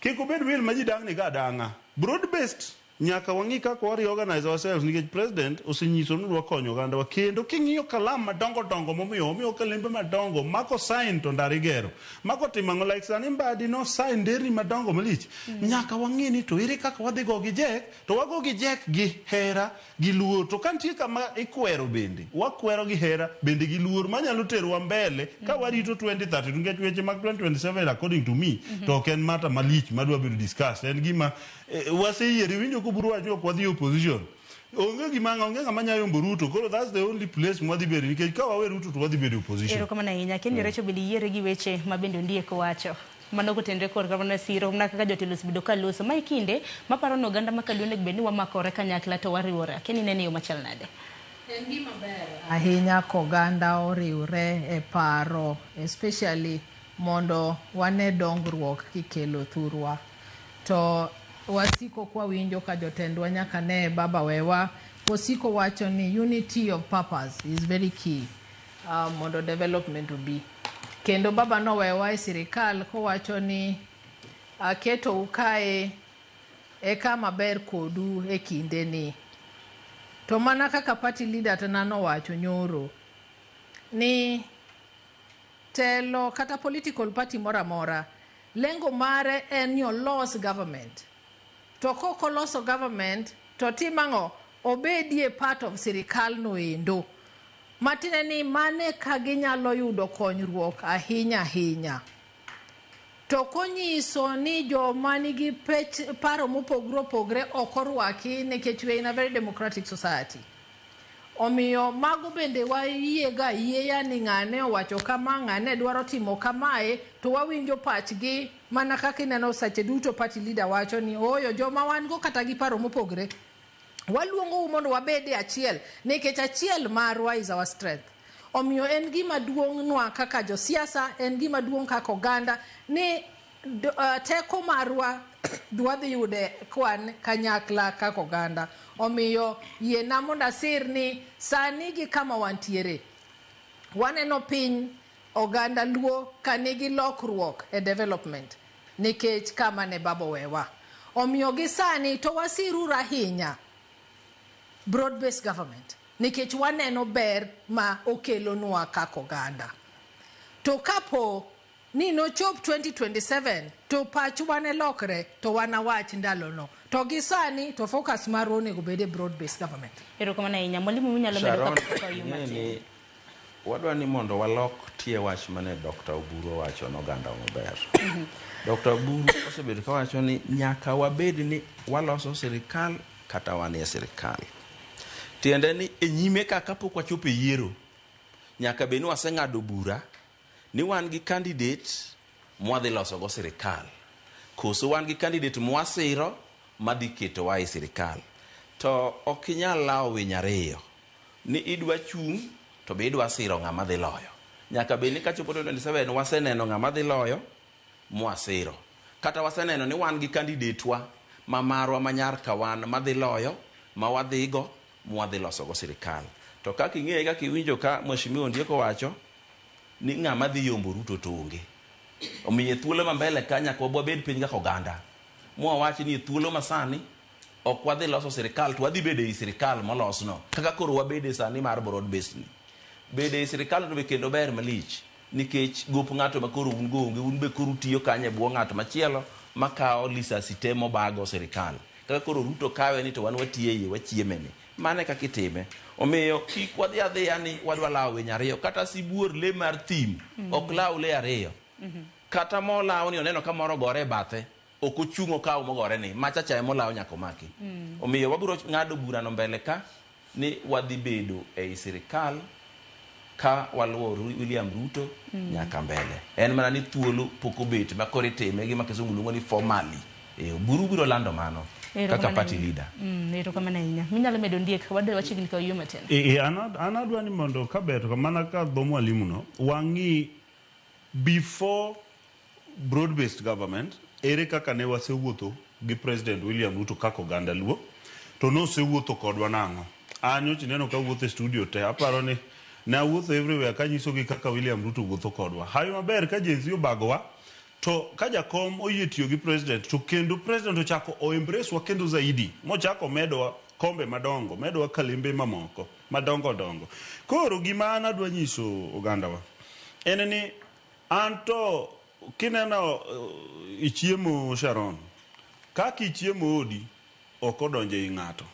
Kik obed will ma ji dang ni ga danga. Broad based nyaka wang'i kaka wa reorganize ourselves nikech president osenyiso ni dwa konyo oganda wa kendo king'iyo kalam madongo dongo momiyo kalembe madongo mako sign to ndari gero mako timango like sani Mbadi no sign deri madongo malich nyaka wang'i ni to ere kaka wadhi go gi jek to wago gi jek gi hera gi luor to kantie kama ikwero bende wakwero gi hera bende gi luor manyalo tero wa mbele ka warito 2030 nikech weche mag 2027 according to me to ok en mata malich madwa bedo discuss en gima waseyieri winjo kuburu wacho kwa the opposition onge gimanga onge ngama nyayo Ruto koro that's the only place mwadhi bedo nikech ka wawe Ruto to wadhi bedo opposition. Ero kama na inya kendi Rachael bili yiere gi weche mabende Ondiek wacho mano kotendre kor kama siro na kaka jotelo sibido ka loso mai kinde maparo no ganda makaluone bende wamakore kanyakla to wariwore keni nene yo machal nade. En gima ber ahinya koganda oriwre e paro especially mondo wane dongruok kikelo thurwa to wasiko kwa winjo ka jotendwa nyaka ne baba wewa wasiko wacho ni unity of purpose is very key mondo development obi kendo baba no wewa e sirikal ko wacho ni keto ukae e kama ber kodu e kinde ni to mana kaka party leader tanano wacho nyoro ni telo kata political party mora lengo mare en yo loss government to koko loso government to timango obedie part of sirikal no endo matine ni mane kaginyalo yudo konyruok ahinya to konyiso ni jo manigi paro mopogre okorwaki nikech we in a very democratic society omiyo mago bende wayiega yiya ni ng'ane owacho kama ng'ane dwaro timo kamae to wawinjo pachgi mana kaka ineno sache duto party leader wacho ni oyo joma wan go kata gi paro mopogre waluongo mondo wabede achiel nikech achiel marwa is our strength. Omiyo en gima duong' nwa kaka josiasa en gima duong' kaka oganda ni teko marwa dwadhi yude kwan kanyakla kaka oganda. Omiyo yiena mondo asir ni sani gi kama wantiere waneno piny oganda luo kanigi lokruok e development nikech kama ne babo wewa. Omiyo gi sani to wasiru ahinya broad based government nikech waneno ber ma okelo nwa kaka oganda. To kapo ni no chop 2027 to pach wane lokre to wana wach ndalo no to gisani to focus maro onego bede broad based government. Ero kama na inya mwalimu munyalo medo kaka ni wadwa ni mondo walok tie wach mane Dr. Oburu wacho no ganda maber. Dr. Oburu osebedo ka wacho ni nyaka wabed ni waloso sirikal kata wanie sirikal. Tiende ni enyime kaka pok wachopo yiero nyaka be ni waseng'ado bura ni wan gi candidate mwadhi loso go sirikal koso wan gi candidate mwasiro madhi keto wa e sirikal to okinyal lawo winy ariyo ni idwa chung to be idwa siro ng'ama dhi loyo nyaka be ni kachopo 2027 waseneno ng'ama dhi loyo mwasiro kata waseneno ni wan gi candidate wa mamarwa manyar kawan madhi loyo mawadhigo mwadhi loso go sirikal to kaka ing'eye kaka iwinjo ka mheshimiwa Ondiek wacho ni ng'ama dhi yombo Ruto to onge. Omiye thuolo ma mbele kanya ko bobed piny kaka oganda. Mwawachi ni thuolo masani ok wadhi loso sirikal to wadhi bede i sirikal molosno. Kaka koro wabede sani mar broad based ni. Bede i sirikal to be kendo ber malich. Nikech gop ng'ato ma koro un go onge, un be koro tiyo kanye bwo ng'ato machielo makao lisasi temo bago sirikal. Kaka koro Ruto kawe ni to wan watiye iye wachieme ni. Mane kaka itime. Omiyo kik wadhi adhiya ni wadwa lawo winy ariyo. Kata sibuor le mar thim ok law le ariyo. Kata molawo ni oneno ka moro gore bathe ok ochungo kawo mogore ni machacha emo lawo nyako maki. Omiyo wabiro ng'ado bura no mbele ka ni wadhi bedo e sirikal ka waluwo William Ruto nyaka mbele. En mana ni thuolo poko bet ma kore teme gi makizungu luongo ni formally. Buru biro lando mano kaka party leader. Ero kama nainya. Minyalo medo Ondiek wadwa wachigni ka yuma tena. Anadwa ni mondo kabeto kamana ka dho mwalimu no wangi before broad based government ere kaka ne wasewuotho gi President William Ruto kako ganda luo to no sewuotho kodwa nango. Anyo chineno ka wuotho e studio te aparo ni na wuotho everywhere ka nyiso gi kaka William Ruto wuotho kodwa. Hayo maber ka jenzi obagowa to ka jakom oyie tiyo gi president to kendo president ochako o embrace wa kendo zaidi mochako medowa kombe madongo, medowa kalembe mamoko madongo dongo. Koro gima anadwa nyiso oganda wa en ni anto kineno ichiemo Sharon kaka ichiemo odi ok odonje i ng'ato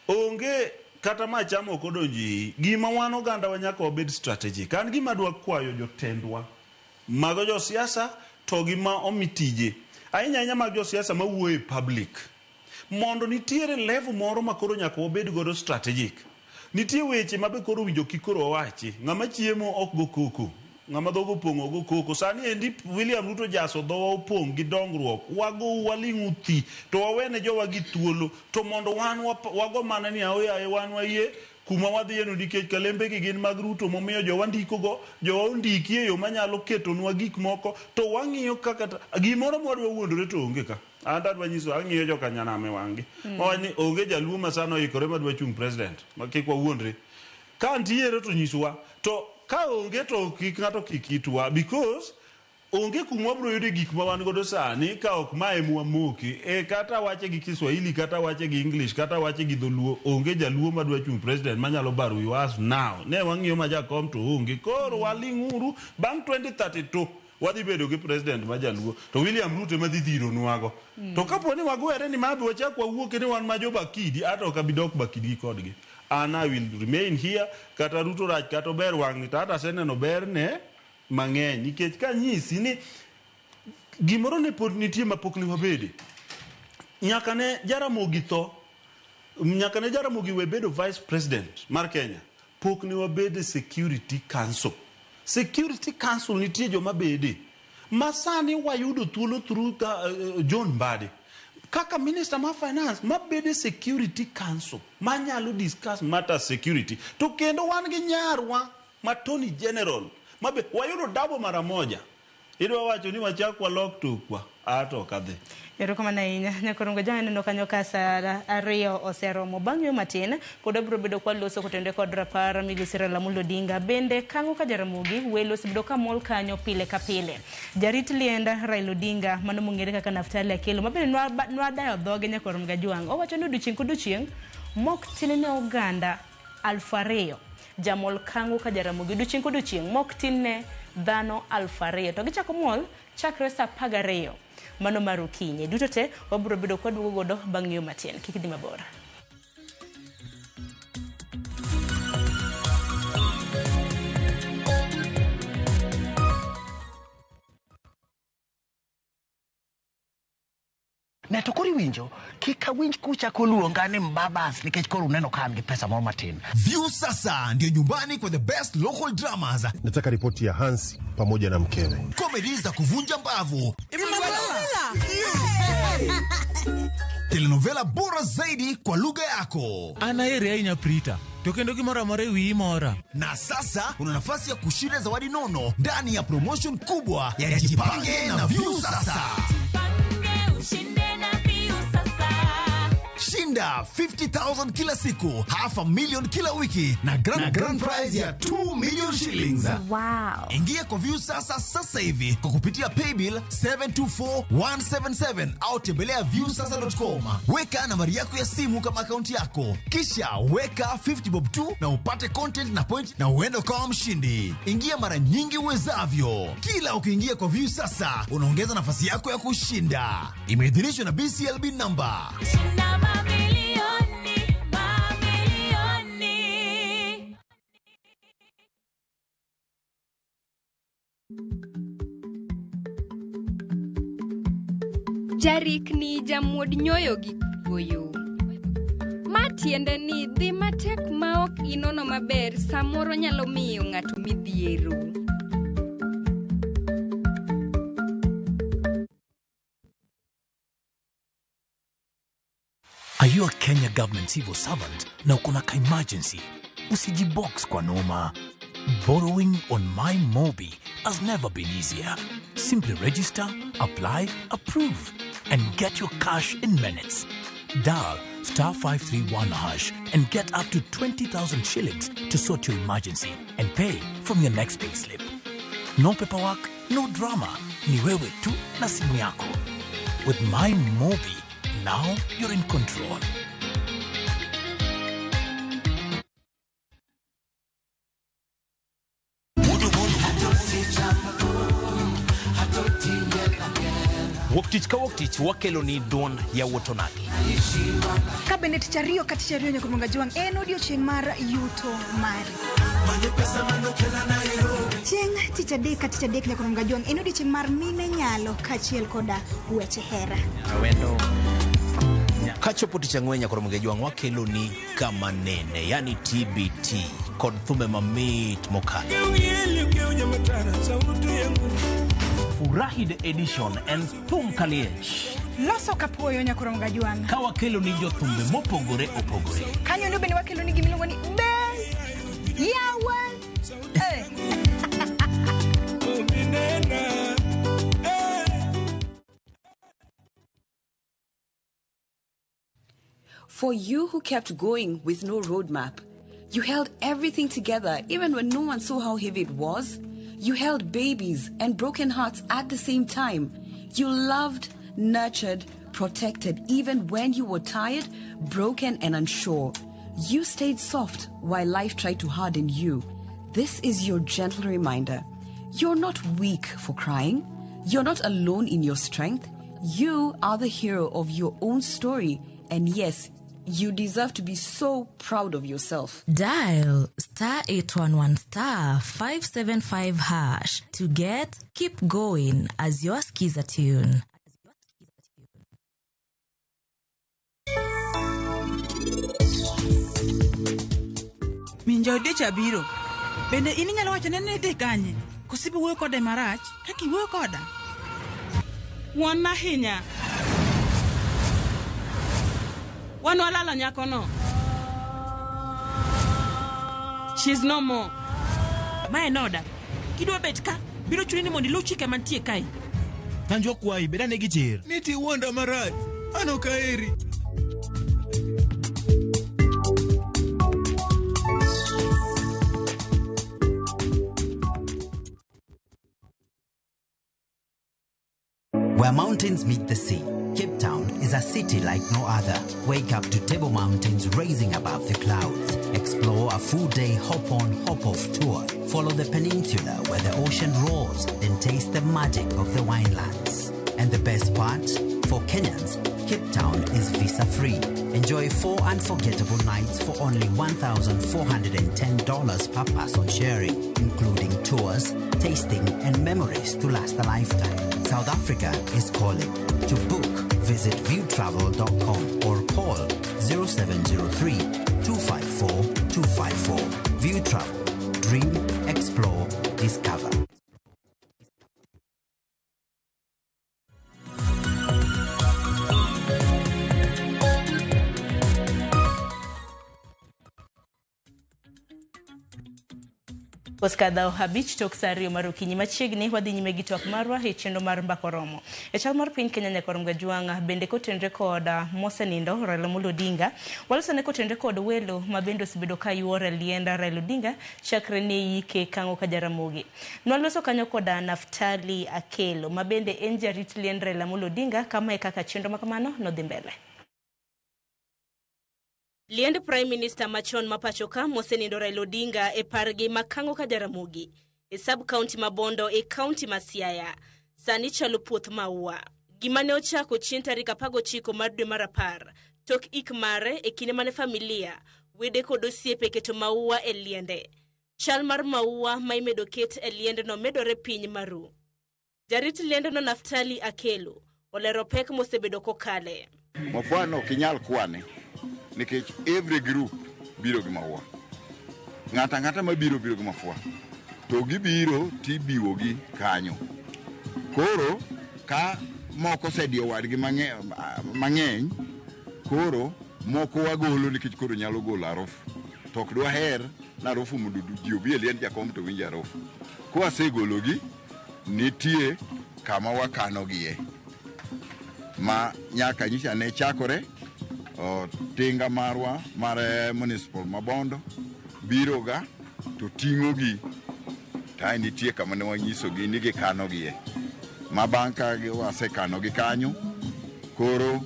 onge kata machamo ok odonje gima wan oganda wa nyaka obed strategic. An gima dwa kwayo jotendwa mago jo siasa to gima omitije ahinya mag jo siasa mawuoyo e public mondo nitiere level moro makoro nyaka obed godo strategic. Nitie weche mabe koro winjo kikoro wachi ng'ama chiemo ok go koko ng'ama dhogo pongo go koko. Sani endi William Ruto jaso dhowa opong gi dongruok wago waling'u thi to wawene jowa gi thuolo to mondo wan wago mana ni aoyaye wan wayie kuma wadhieno nikech kalembe gi gin mag Ruto momiyo jowa ndikogo jowa ondiki e yo manyalo ketonwa gik moko to wang'iyo kaka gimoro mwadwa wuondore to onge ka. Andadwa nyiso ang'iyo joka nyaname wangi mawani onge jaluo masano oikore madwa chung president makik wawuondre ka ntiere to nyiswa to ka onge to kik ng'ato kik itwa because onge kuma wabro yude gik ma wan godo sani ka ok mae mwamoki kata wache gi Kiswahili kata wache gi English kata wache gi dholuo onge jaluo madwa chung president manyalo baro you as now ne wang'iyo ma jakom to onge. Koro waling'uru bang 2032 wadhi bedo gi president ma jaluo to William Ruto madhi dhiro nwago to kapo ni wagwere ni mabe wachak wawuok ni wan ma jo Bakidi ato ok abidok Bakidi kodgi. And I will remain here kata Ruto rach kata ber wang' tata seneno ber ne mang'eny nikech ka nyisi ni gimoro ne pod nitie mapok ni wabede nyaka ne Jaramogi tho nyaka ne Jaramogi we bedo vice president mar Kenya pok ni wabede security council. Security council nitie joma bede masani wayudo thuolo through John Mbadi kaka minister ma finance mabede security council manyalo discuss matters security to kendo wan gi nyarwa matoni general mabe wayudo dabo mara moja idwa wacho ni wachak walok tukwa ato kadhi. Ero kama nainya nyakorongo jana neno kanyo kasa ariyo oseromo bang'yo matin pod abro bedo kwa loso kotende kod rapar migusira Ramogi Odinga bende kango ka Jaramogi welo sibedo ka mol kanyo pile ka pile jarit lienda Raila Odinga mano mong'ere kaka Naftali Akelo mabende nwa dayo dhoge nyakorongo juang owacho ni odiochieng' mok tin ne oganda 2,000 jamol kango ka Jaramogi odiochieng' mok tin ne dhano 2,000 to gichako mol chakre sa 12 mano mar okinyi duto te wabro bedo kwa duogo godo bang' yo matin kik dhi mabor. Ne to kori winjo kika winj kucha koluonga ni mbabas nikech koro uneno kama ni pesa moro matin. View sasa ndio nyumbani kwa the best local dramas. Nataka ripoti ya Hansi pamoja na mkewe. Comedy za kuvunja mbavu. Telenovela bora zaidi kwa lugha yako. Anaere ainya Prita. Tokendo gimora mora wi mora. Na sasa una nafasi ya kushinda zawadi nono ndani ya promotion kubwa ya Jipange na View sasa. Shinda 50,000 kila siku, $500,000 kila wiki na grand prize ya 2 million shillings. Wow. Ingia kwa View sasa hivi kwa kupitia paybill 724177 au tembelea viewsasa.com. Weka nambari yako ya simu kama akaunti yako, kisha weka 50 bob tu na upate content na point na uende kwa mshindi. Ingia mara nyingi uwezavyo. Kila ukiingia kwa View sasa unaongeza nafasi yako ya kushinda. Imeidhinishwa na BCLB number. Jarik ni jamuod nyoyo gi goyo. Matiende ni dhi matek maok inono maber samoro nyalo miyo ng'ato midhiero. Are you a Kenya government civil servant na uko na emergency? Usijibox kwa noma. Borrowing on MyMobi has never been easier. Simply register, apply, approve, and get your cash in minutes. Dial *531# and get up to 20,000 shillings to sort your emergency and pay from your next payslip. No paperwork, no drama. Ni wewe tu na simu yako. With MyMobi, now you're in control. Woktich ka woktich wakelo ni don ya wotonagi. Kabinet chario kati chario nyakumunga juang en odiochieng' mar yuto mari. Chieng' tich adek kati adek nyakumunga juang en odiochieng' mar mine nyalo kachiel koda weche hera. Wendo kachopo tich ang'wen nyakumunga juang wakelo ni kama nene, yani TBT kod thume mamit mokalo. Furahi the edition and thum kaliech. Loso kapuoyo nyakumunga juang. Ka wakelo ni jothumbe mopogore opogore. Kanyo ndio bende wakelo ni gimiluongo ni Ben Yawan. For you who kept going with no roadmap, you held everything together even when no one saw how heavy it was. You held babies and broken hearts at the same time. You loved, nurtured, protected even when you were tired, broken and unsure. You stayed soft while life tried to harden you. This is your gentle reminder. You're not weak for crying. You're not alone in your strength. You are the hero of your own story. And yes, you deserve to be so proud of yourself. Dial *811 *575# to get Keep Going as your skiza tune. Minjo de chabiro. Bende ini nyalo wacho ne dhi kanye. Kosibi wuoyo kode marach, kaki wuoyo koda. Wan ahinya. Wan walalo nyako no. She's no more. Mae noda. Kidwa bet ka, biro chuni ni mondi lu chike mantie kai. Kanjo kwai beda ne gichir. Niti wonda marach. Ano kaeri. Where mountains meet the sea, Cape Town is a city like no other. Wake up to Table Mountains rising above the clouds. Explore a full-day hop-on, hop-off tour. Follow the peninsula where the ocean roars, then taste the magic of the winelands. And the best part? For Kenyans, Cape Town is visa-free. Enjoy 4 unforgettable nights for only $1,410 per person sharing, including tours, tasting, and memories to last a lifetime. South Africa is calling. To book, visit viewtravel.com or call 0703 254 254. View Travel. Dream, explore, discover. Oskadha habich tok saa 2 mar okinyi machiegni wadhi nyime gi twak marwa e chenro mar mbako romo. E chal mar piny Kenya nyakor mgajwanga bende kotenre kod mosenindo Raila Amolo Odinga. Walsane kotenre kod welo mabende osebedo ka yuore lienda Raila Odinga chakre ne yike kango ka Ramogi. Nwaloso kanyo kod Naftali Akelo mabende en jarit liend Raila Amolo Odinga kama e kaka chenro makamano nodhi mbele. Liend Prime Minister machon mapachoka mosenindo Raila Odinga e pargi makango ka Ramogi e sub county mabondo e county ma Siaya sani chalo puoth maua. Gimane ochako chien tarik 19 mar dwe mar 10 tok ik mare e kinde mane familia wede kod osiepe keto maua e liende. Chal mar maua ma imedo ket e liende no medore piny maru. Jarit liende no Naftali Akelo olero pek mosebedo kokale. Mafano kinyal kwane nikech every group biro gi maua. Ng'ata mabiro gi mafua. To gibiro tibiwo gi kanyo. Koro ka moko sedio wadgi mang'eny koro moko wagolo nikech koro nyalo golo arofu. To ok dwa her na arofu mududu ji obi liend jakom to winjo arofu. Kwa segologi nitie kama wakano gie. Ma nyaka nyisha ne chakore tinga marwa mare municipal mabondo biroga to tingogi ta nitie kama ne wanyisogi ni gikanogie ma banka gi wasekanogi kanyo koro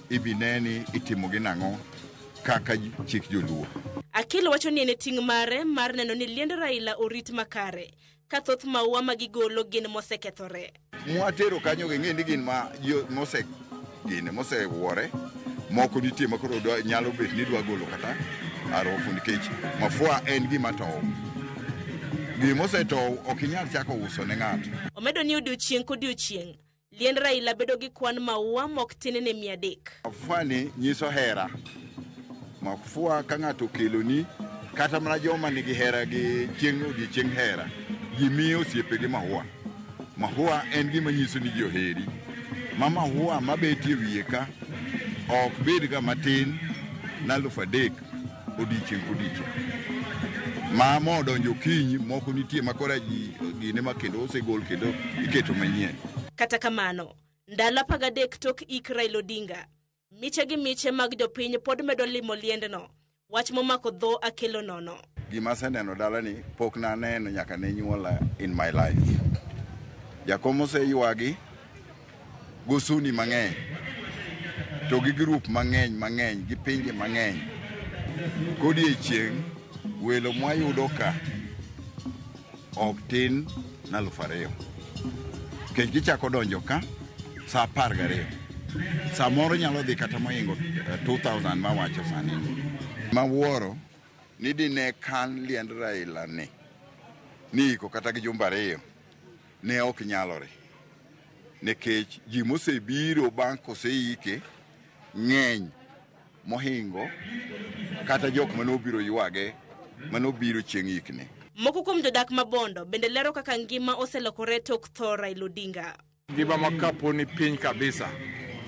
ibineni itimogi nang'o kaka chik joluo. Akelo wacho ni ene ting' mare mar neno ni liend Raila orit makare ka thoth maua magigolo gin mosekethore. Mwatero kanyo ng'e ni gin ma mosewore moko nitie makoro nyalo bet ni dwa golo kata arofu nikech mafua en gima tow. Gima osetow ok inyal chako uso ne ng'ato. Omedo ni odiochieng' kodiochieng' liend Raila bedo gi kwan maua mok tin ne 300. Mafua ni nyiso hera. Mafua ka ng'ato keloni kata mana joma nigi hera gi chieng' hera gimiyo osiepe gi mahua. Mahua en gima nyiso ni ji oheri. Mahua mabetie wiye ka ok bed ga matin na 3,000 odiochieng'. Ma modonjo kiny moko nitie makora gine makendo osegol kendo iketo manyien. Kata kamano, ndalo 13 tok ik Raila Odinga, miche gi miche mag jopiny pod medo limo liendno. Wach momako dho Akelo nono. Gima seneno dalani pok na neno nyaka ne nyuola in my life. Jakomo se ywagi gosuni mang'eny. To gi group mang'eny gi pinje mang'eny. Kodiochieng' welo mwayudo ka ok tin na 2,000. Kech gichako donjo ka saa 12. Samoro nyalo dhi kata moingo 2,000 mawacho sani. Mawuoro ni dine kan liend Raila ni iko kata gi jumba 2 ne ok nyalore. Nekech ji mosebiro bang' koseike ng'eny mohingo kata jok manobiro ywage manobiro chieng' ikne. Moko kuom jodak mabondo bende lero kaka ngima oselokore tok tho Raila Odinga. Ngima makapo ni piny kabisa.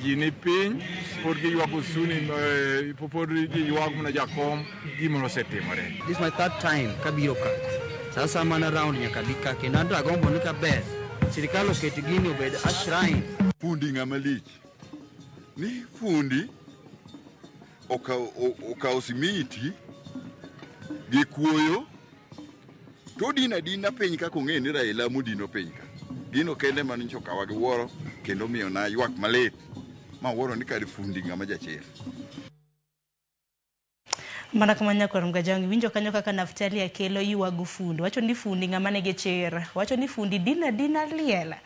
Ji ni piny, pod giywag usuni, pod giywag mna jakom, gima nosetimore. This is my 3rd time kabiro ka. Sasa mana round nyaka dika kendo andra gombo ni kaber. Sirikal oketi gini obed a shrine. Fundi ng'ama lich. Ni fundi okaw simiti gi kuoyo to dina piny kaka ong'e ni Raila modino piny ka. Gino kende man nchokawa gi wuoro kendo miyo na ywak malit. Ma wuoro ni kar fundi ng'ama jachir. Mana kama nyakor mgajang winjo kanyo kaka Naftali Akelo yuagu fundi. Wacho ni fundi ng'ama nigi chir. Wacho ni fundi dina liela.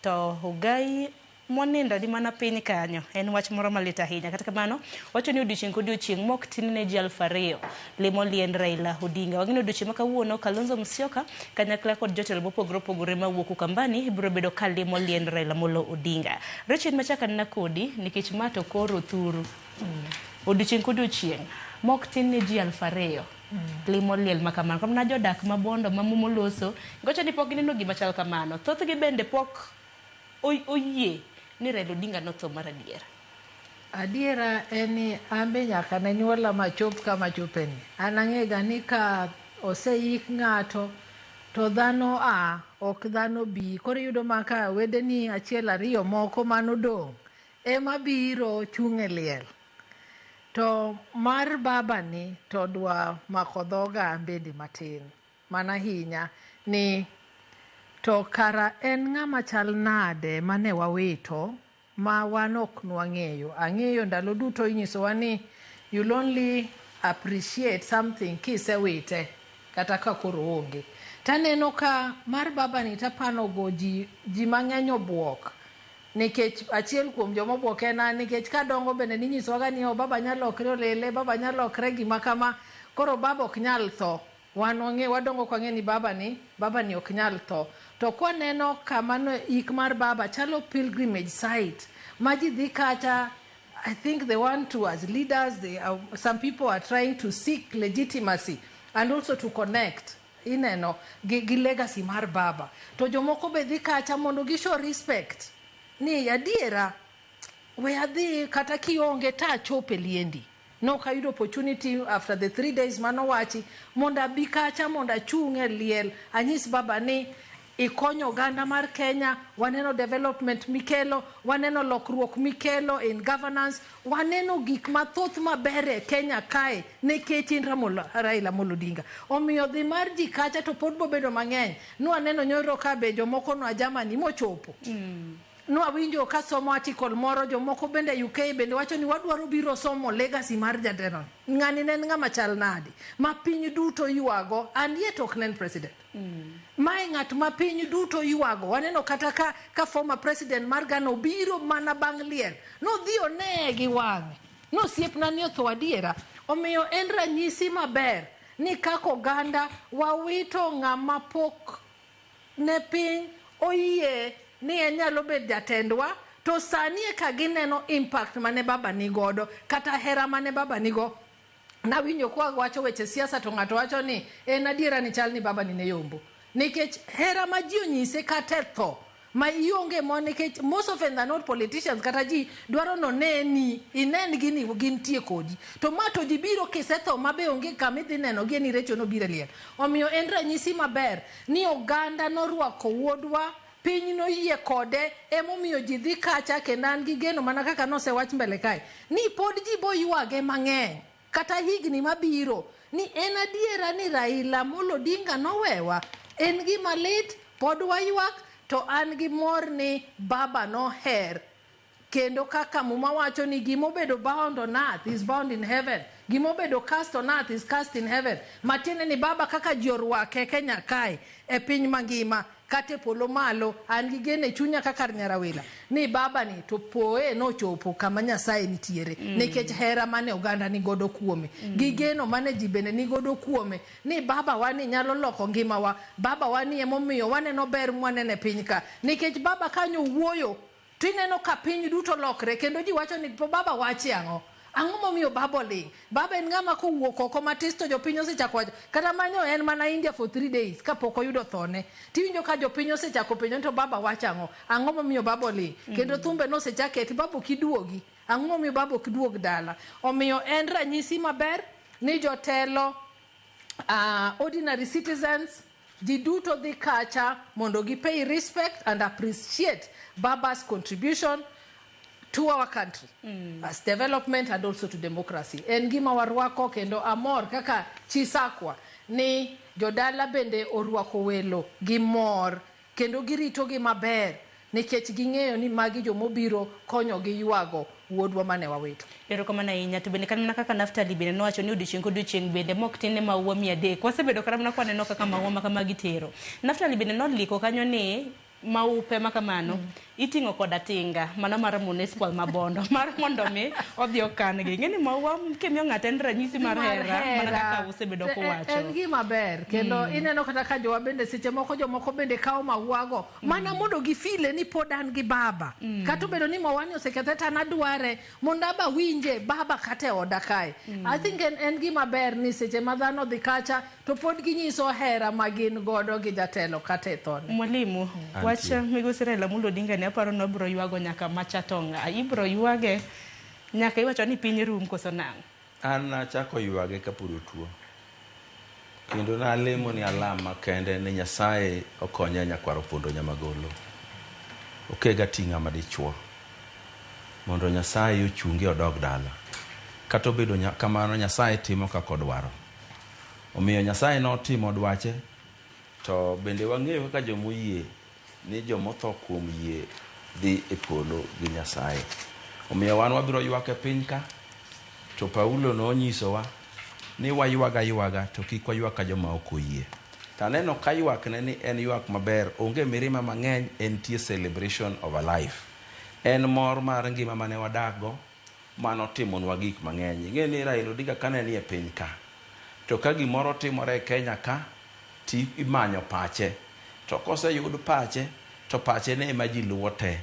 To ugai monindo di mana piny kanyo. En wach moro malit ahinya. Kata kamano, wacho ni odiochieng' mok tin ne ji 2,000 limo liend Raila Odinga. Wang'ini odiochieng' makawuono Kalonzo Musyoka kanyakla kod jotelo mopogore mawuok Ukambani biro bedo ka limo liend Raila Amolo Odinga. Rachael machaka na kodi nikech mato koro thuru. Odiochieng' kodiochieng' mok tin ne ji 2,000 limo liel makamano. Kamna jodak mabondo mamomoloso gocho ni pok gineno gima chal kamano. Thoth gi bende pok oyie ni Raila Odinga notho mar adiera. Adiera eni ambe nyaka ne nyuola machop kama chopeni. An ang'ega ni ka oseik ng'ato to dhano ok dhano bi. Koro yudo maka wedeni achiel ariyo moko manodong' ema biro chung' e liel. To mar baba ni to dwa mako dhoga bende matin. Mana hinya ni to kara en ng'ama chal nade mane wawito ma wan ok nwang'eyo. Ang'eyo ndalo duto inyisowa ni you'll only appreciate something kisewite kata ka koro onge. Taneno ka mar baba ni tapanogo ji mang'eny obuok. Nikech achiel kuom joma obuok en an, nikech kadongo bende ninyisowaga ni baba nyalo lokre olele, baba nyalo lokre gima kama, koro baba ok nyal tho. Wadongo kwa ng'e ni baba ni ok nyal tho. To kwaneno kamano ik mar baba chalo pilgrimage site ma ji dhi kacha. I think they want to, as leaders, some people are trying to seek legitimacy and also to connect gi legacy mar baba. To jomoko be dhi kacha mondo gi show respect ni adiera we adhi kata kionge ta chope liendi. No kayudo opportunity after the 3 days manowachi monda bi kacha monda chung' e liel anyis baba ni ikonyo oganda mar Kenya, waneno development mikelo, waneno lokruok mikelo in governance, waneno gik mathoth maber e Kenya kae nikech in Raila Amolo Odinga. Omiyo dhi mar ji kacha to pod bobedo mang'eny. Nwaneno nyoro ka be jomoko no Germany mochopo. Nwawinjo ka somo article moro jomoko bende UK bende wacho ni wadwaro biro somo legacy mar jatelo. Ng'ani ne ng'ama chal nade ma piny duto yuago and yet ok nen president. Mae ng'at ma piny duto yuago. Waneno kata ka former president mar Ghana obiro mana bang' liel. No dhi one gi wang'e. No siepna ni otho adiera. Omiyo en ranyisi maber ni kako oganda wawito ng'ama pok ne piny oyie ni nyalo bet jatendwa. To sani e ka gineno impact mane baba nigodo kata hera mane baba nigo. Nawinjo kwa wacho weche siasa to ng'ato wacho ni en adiera ni chal ni baba ni ne yombo. Nikech hera ma ji onyise kata tho ma ionge mo, nikech most of them are not politicians kata ji dwaro no neni inen gini gintie kodi. To ma to ji biro kisetho mabe onge kama idhi neno gi ni Rachael no biro liel. Omiyo en ranyisi maber ni oganda norwako wuodwa, piny no yie kode, emomiyo ji dhi kacha kendo an gi geno mana kaka nosewach mbele kae ni pod ji bo yuage mang'eny kata higni mabiro ni en adiera ni Raila Amolo Odinga nowewa. En gima lit, pod wayuak, to an gi mor ni baba noher. Kendo kaka muma wacho ni gimobedo bound on earth is bound in heaven. Gimobedo cast on earth is cast in heaven. Matiende ni baba kaka ji orwake Kenya kae e piny mangima kate polo malo, an gi gene chunya kaka Nyarawila ni baba ni to poe no chopo kama Nyasaye nitiere. Nikech hera mane oganda ni godo kuome. Gigeno mane ji bende ni godo kuome ni baba wani nyalo loko ngima wa. Baba wani emomiyo waneno ber mwanene piny ka. Nikech baba kanyo wuoyo tineno ka piny duto lokre kendo ji wacho ni baba wachi ang'o. Ang'o momiyo baba oling'? Baba en ng'ama kowuok oko matis to jopiny osechako wacho. Kata manyo en mana India for 3 days kapok oyudo thone. Tiwinjo ka jopiny osechako penjo to baba wacho ang'o. Ang'o momiyo baba oling'? Kendo thumbe nosechaketi baba kiduogi. Ang'o momiyo baba ok duog dala. Omiyo en ranyisi maber ni jotelo ordinary citizens ji duto dhi kacha mondo gi pay respect and appreciate baba's contribution to our country as development and also to democracy. En gima warwako kendo amor kaka chisakwa ni jodala bende orwako welo gi mor kendo girito gi maber nikech ging'eyo ni magi jomobiro konyo gi yuago wuodwa mane wawito. Erokamano ahinya. To bende kanena kaka Naftali bende nowacho ni odiochieng' bende mok tin ne maua 300. Wasebedo karamna kwaneno kaka maua makama gitero. Naftali bende noliko kanyo ni maupe makamano iting'o koda tinga mana mar municipal mabondo mar mondo mi odhi okan gi. Ng'eni maua kemiyo ng'ato en ranyisi mar hera mana kaka usebedo kuwacho. En gima ber kendo ineno kata ka jowa bende seche moko jomoko bende kawo mauago mana mondo gifile ni pod an gi baba. Kata obedo ni mawani osekethe tan adware mondo aba winje baba kata e oda kae. I think en gima ber ni seche ma dhano dhi kacha to pod ginyiso hera ma gin godo gi jatelo kata e thone. Mwalimu, wacha migosi Raila Amolo Odinga ni aparo no bro yuago nyaka machatonga. Ibro yuage nyaka iwacho ni piny rum koso nang'. An achako yuage kapuro tuo. Kendo na lemo ni alama kende ni Nyasaye okonya nyakwaro pondo nyamagolo. Okega tinga madichuo. Mondo Nyasaye ochungi odog dala. Kato bedo kamano Nyasaye timo kako dwaro. Omiyo Nyasaye no timo dwache. To bende wang'eyo kaka jomoyie ni jomotho kuom yie dhi e polo gi Nyasaye. Omiyo wan wabiro ywak e piny ka. To Paulo no nyisowa ni waywaga to kik waywak ka joma ok oyie. Taneno ka ywak ne ni en ywak maber, onge mirima mang'eny, en tie celebration of a life. En mor mar ngima mane wadago, mano timonwa gik mang'eny. Ing'e ni Raila Odinga kane ni e piny ka. To ka gimoro timore e Kenya ka, ti imanyo pache. To koseyud pache, to pache ne ema ji luwo te.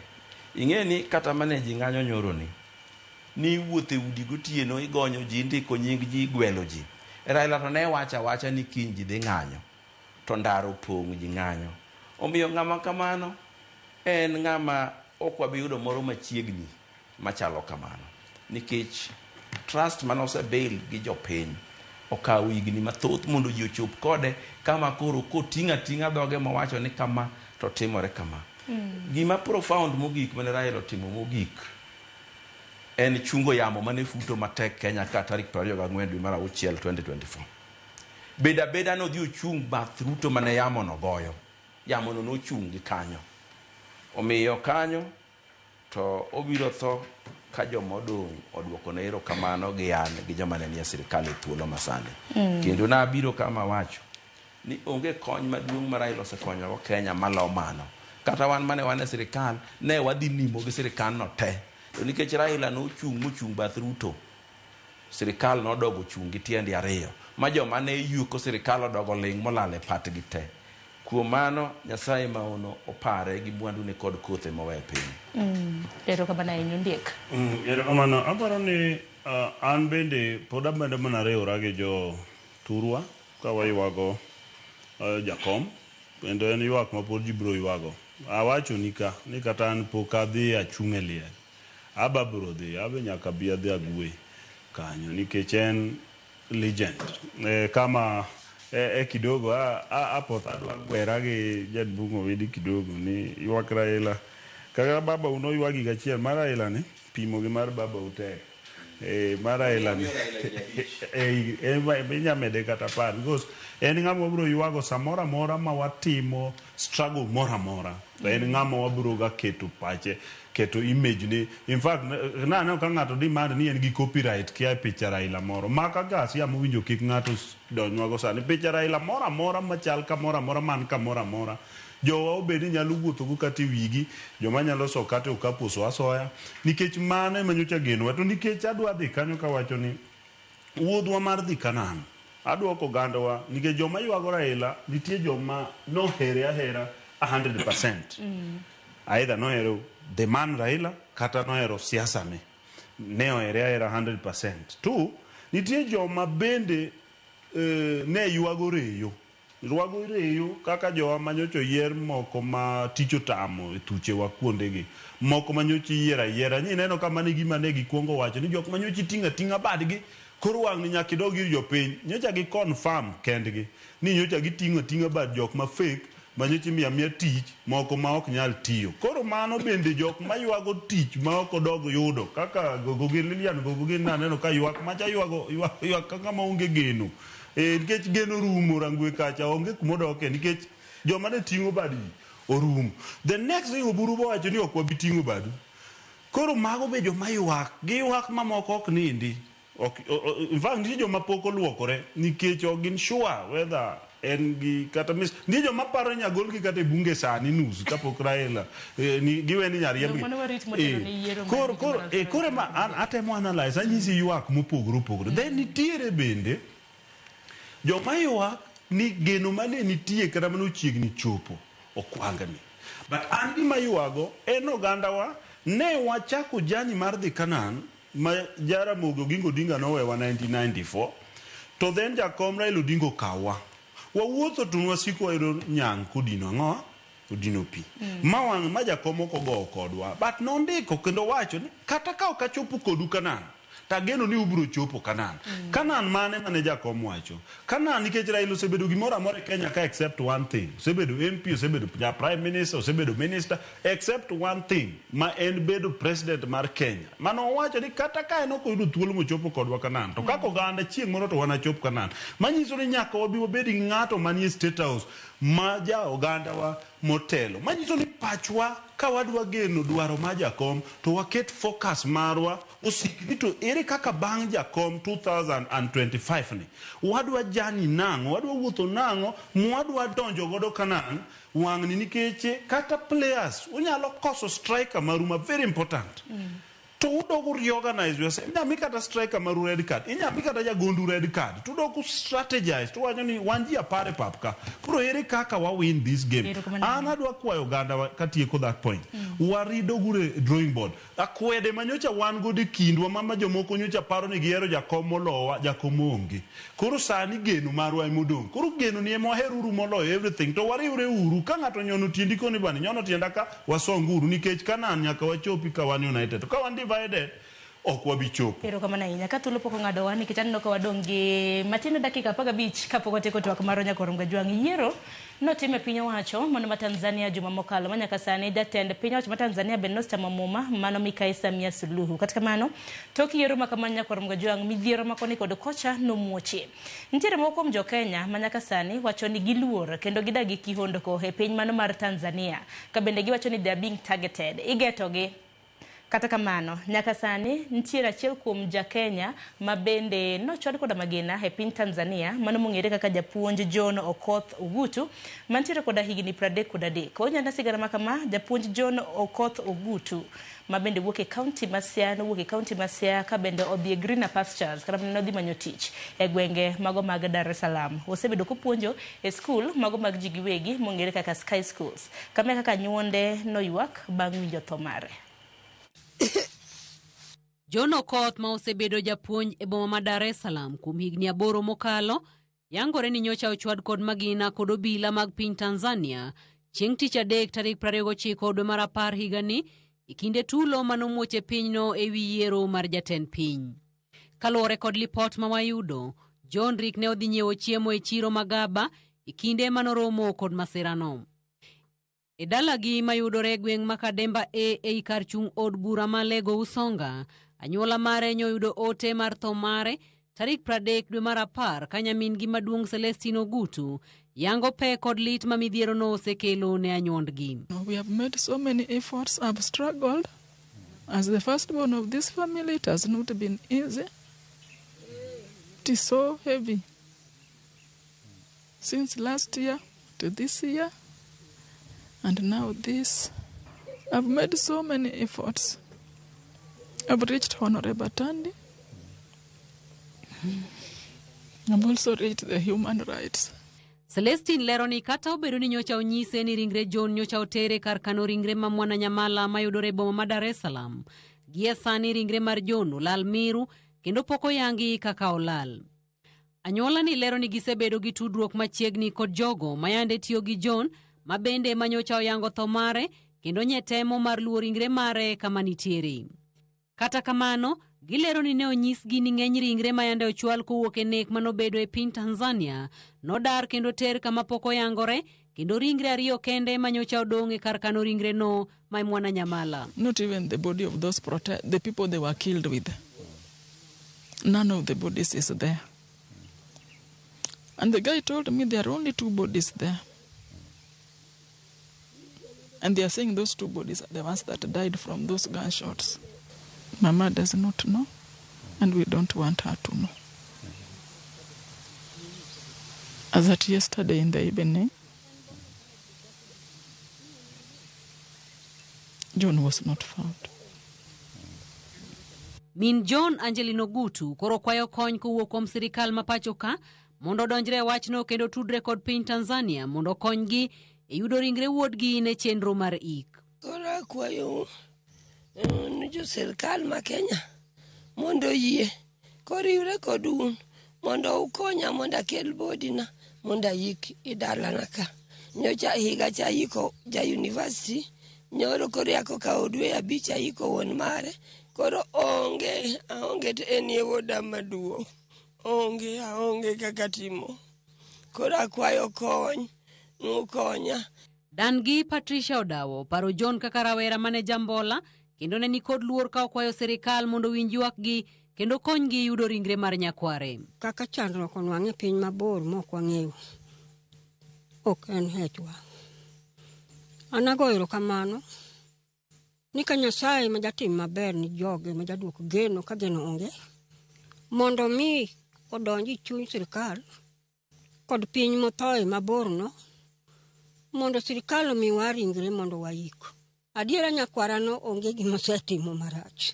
Ing'e ni kata mane ji ng'anyo nyoro ni wuothe udi gotieno igonyo ji, ndiko nying ji, gwelo ji. Raila to ne wacha ni kiny ji dhi ng'anyo. To ndaro pong' ji ng'anyo. Omiyo ng'ama kamano en ng'ama ok wabiyudo moro machiegni machalo kamano. Nikech trust manosebil gi jopiny okawo higni mathoth mondo ji ochop kode kama koro koting'a dhoge mowacho ni kama to timore kama. Gima profound mogik mane Raila otimo mogik en chungo yamo mane futo matek Kenya ka tarik 24 dwe mar auchiel 2024. Beda no dhi ochung bath Ruto mane yamo no goyo. Yamo no ochung gi kanyo. Omiyo kanyo to obiro tho ka jomodong odwoko ne erokamano gi an gi joma ne nie sirkal e thuolo masani. Kendo na biro kama wacho ni onge kony maduong' ma Raila osekonyo Kenya malo mano. Kata wan mane wan e sirkal ne wadhi nimo gi sirkal no te. To nikech Raila no mochung bath Ruto, sirkal no dogo chung gi tiendi ariyo. Ma joma ne yuko sirkal odogo ling molale patgi te. Kuom mano Nyasaye maono opare gi mwandu ne kod kothe mowe piny. Erokamano ahinya Ondiek. Erokamano, aparo ni an bende pod abende mana riwora gi jo Turwa ka waywago jakom, kendo en ywak ma pod ji biro ywago. Awacho ni kata an pok adhi achung' e liel. Aba biro dhi, abe nyaka bi adhi agwe kanyo nikech en legend. Kama kidogo apoth adwa gwera gi jadbung Owidi kidogo ni ywak Raila. Kaka baba uno ywagi gachiel mar Raila ni pimo gi mar baba utek. Mar Raila ni inyamede kata par because en ng'ama wabiro ywago samora mora ma watimo struggle mora mora. En ng'ama wabiro ga keto pache, keto image ni. In fact na ka ng'ato demand ni en gi copyright kia picha Raila moro maka gas ya mowinjo kik ng'ato donywago sani picha Raila mora machal ka mora man ka mora jowa obedi nyalo wuotho go kata wigi, joma nyalo so kata okapo so asoya nikech mane manyocha geno. To nikech adwa dhi kanyo kawacho ni wuodhwa mar dhi Kanaan adwoko gandowa nikech joma ywago Raila nitie joma nohere ahera 100%. Either nohero the man Raila kata nohero siasa ne ohere ahera 100%. Tu nitie joma bende ne ywago reyo. Rwago reyo kaka jowa manyocho yier moko ma ticho tamo e tuche wa kuondegi. Moko manyochi yiera. Ni neno kama ni gima ne gikuongo wacho ni jok manyochi tinga badgi koro wang' ni nyaka idog ir jopiny. Nyocha gi confirm kendgi ni nyocha gitinga bad jok ma fake manyochi miya tich moko ma ok nyal tiyo. Koro mano bende jok ma ywago tich ma ok odog yudo kaka gogogi Lilian gogogi naneno ka ywak macha ywak kaka maonge geno. Nikech geno rumo rangwe kacha onge kumodoke nikech joma ne ting'o badi orumo. The next thing oburu wacho ni ok wabi ting'o badu. Koro mago be joma ywak gi ywak mamoko ok nindi. In fact nitie joma pok oluokore nikech ok gin sure whether en gi kata mis ni joma paro nyagol gi kata bunge sani nus kapok Raila ni giweni nyariembi. Koro ma an atemo analyze anyisi ywak mopogore. Then nitiere bende joma ywak ni geno mane nitie kata mane ochiegni chopo okwangani. But an gima ywago en ogandawa ne wachako jani mar dhi Kanaan ma Ramogi Oginga Odinga nowewa 1994. To then jakom Raila Odinga okawa. Wawuotho to wasiko wayudo nyang' kodino ang'o? Odino pi. Ma jakom ok ogo kodwa. But nondiko kendo wacho ni kata ka ok achopo kodu Kanaan tageno ni ubro chopo Kanan. Kanan mane jakom wacho. Kanan nikech Raila osebedo gimoro amora e Kenya ka except one thing. Osebedo MP, osebedo prime minister, osebedo minister, except one thing, ma en bedo president mar Kenya. Mano owacho ni kata ka en ok oyudo thuolo mochopo kodwa Kanan, to kako oganda chieng' moro to wanachop Kanan. Manyiso ni nyaka wabed gi ng'ato manie State House ma ja oganda wa motelo. Manyiso ni pachwa ka wadwa geno dwaro ma jakom to waket focus marwa osikni to ere kaka bang' jakom 2025 ni wadwa jani nang'o, wadwa wuotho nang'o, mwadwa donjo godo Kanan wang'ni nikech kata players unyalo koso striker maruma very important. To udogo reorganize yourself. Inyami kata striker maru red card. Inyami kata jagondu red card. Tudogo strategize. Tuwanyo ni wanji apare papka. Kuro ere kaka wa win this game. Anadwa kwayo Uganda katieko that point. Warido gure drawing board. Akwede manyocha wan gode kindwa mama jomoko nyocha paro ni giero jakom molowa jakom onge. Kuro sani geno marwa imodong. Kuro geno ni emoheruru moloyo everything. To wariure uru ka ng'ato nyono tiendi koni bani nyono tienda ka wasonguru nikech Kanan nyaka wachopi ka wan United. To ka wan divided okwa bichopo. Pero kama na inya katulo poko ngado wani kitano ka wadongi matino dakika paga beach kapo kote koto akamaronya korumga juangi yero no time pinyo wacho mano ma Tanzania juma mokalo manyaka sani jatend pinyo wacho ma Tanzania Benosta Mamuma mano Mikai Samia Suluhu katika mano toki yero makamanya korumga juangi midhiero makoni kod kocha no muochi ntiere moko mjo Kenya manyaka sani wacho ni giluor kendo gidagi kihondo ko he piny mano mar Tanzania kabende giwacho ni they are being targeted igetogi. Kata kamano, nyaka sani ntiere Rachael kuom ja Kenya mabende no chwad koda magina e piny Tanzania mano mong'ere kaka japuonj John Okoth Ogutu mantiere koda higni 33. Onyanda sigara makama japuonj John Okoth Ogutu mabende wuok e county Masia no wuok e county Masia ka bende odhi e greener pastures kata no dhi manyo tich e gwenge mago mag Dar es Salaam. Osebedo kopuonjo e school mago mag ji giwegi mong'ere kaka Sky Schools. Kama kaka nyuonde no ywak bang' winjo tho mare. John Okoth ma osebedo japuonj e boma ma Dar es Salaam kuom higni 8 mokalo yangore ni nyocha ochwad kod magina kod obila mag piny Tanzania chieng' tich adek tarik 29 dwe mar 10 higani ikinde tulo manomuoche pinyno e wi yiero mar jatend piny. Kaluwore kod lipot ma wayudo, John Rick ne odhi nyiewo chiemo e chiro Magaba ikinde manoromo kod masirano. E dalagi mayudore gweng' Makademba ei kar chung' od bura ma Lego Usonga, anyuola mare nyoyudo ote mar tho mare tarik 30 dwe mar 10 ka nyamin gi maduong' Celestine Ogutu yango pe kod lit ma midhiero no osekelo ne anyuondgi. We have made so many efforts, I've struggled. As the firstborn of this family, it has not been easy. It is so heavy. Since last year to this year, and now this. I've made so many efforts. I've reached Honorable Tandi. I've also reached the human rights. Celestine lero ni kata obedo ni nyocha onyise ni ringre John nyocha otere kar kano ringre ma mwana nyamala mayudore boma ma Dar es Salaam. Gie sani ringre mar John olal Miru kendo poko yangi kaka olal. Anyuola ni lero ni gisebedo gi tudruok machiegni kod jogo mayande tiyo gi John mabende manyocha oyango tho mare kendo nyetemo mar luwo ringre mare kama nitiere. Kata kamano, gilero ni ne onyisgi ni ng'eny ringre mayande ochwal kowuok e nek manobedo e piny Tanzania nodar kendo ter kama poko yangore kendo ringre ariyo kende manyocha odong' e kar kano ringre no ma mwana nyamala. Not even the body of those the people they were killed with. None of the bodies is there. And the guy told me there are only 2 bodies there. And they are saying those 2 bodies are the ones that died from those gunshots. Mama does not know, and we don't want her to know. As at yesterday in the evening, John was not found. Min John Angelino Gutu koro kwayo kony kowuok kuom sirikal ma pacho ka mondo donjre wachno kendo tudre kod piny Tanzania mondo konygi e yudo ringre wuodgi ne chenro mar ik. Kora kwayo ni jo sirikal ma Kenya mondo yie koriwre kod un mondo ukonya mondo akel bodina mondo ayik idalana ka. Nyocha higa cha yiko ja university nyoro koriako ka odwe 5 ayiko won mare koro aonge to en ye wuoda maduong', aonge kaka timo, koro akwayo kony, nukonya. Dan-gi Patricia Odawo paro John kaka rawera mane jambola kendo ne ni kod luor ka okwayo sirikal mondo winj ywakgi kendo konygi yudo ringre mar nyakware. Kaka chandruok onwang'e piny mabor mok wang'eyo, ok en hechwa. An agoyo erokamano ni ka Nyasaye ma jatim maber ni joge ma jaduoko geno ka geno onge, mondo mi odonji chuny sirikal kod piny mothoe maborno, mondo sirikal omiwa ringre mondo waik. Adiera nyakwarano onge gima osetimo marach.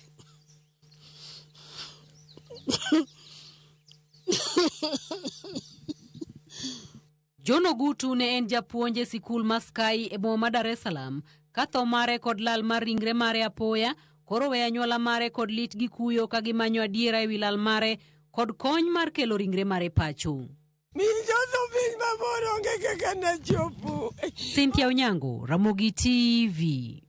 John Ogutu ne en japuonj e sikul Maskai e boma ma Dar es Salaam ka tho mare kod lal mar ringre mare apoya koro weyo anyuola mare kod lit gi kuyo ka gimanyo adiera ewi lal mare kod kony mar kelo ringre mare pacho. Cynthia Onyango, Ramogi TV.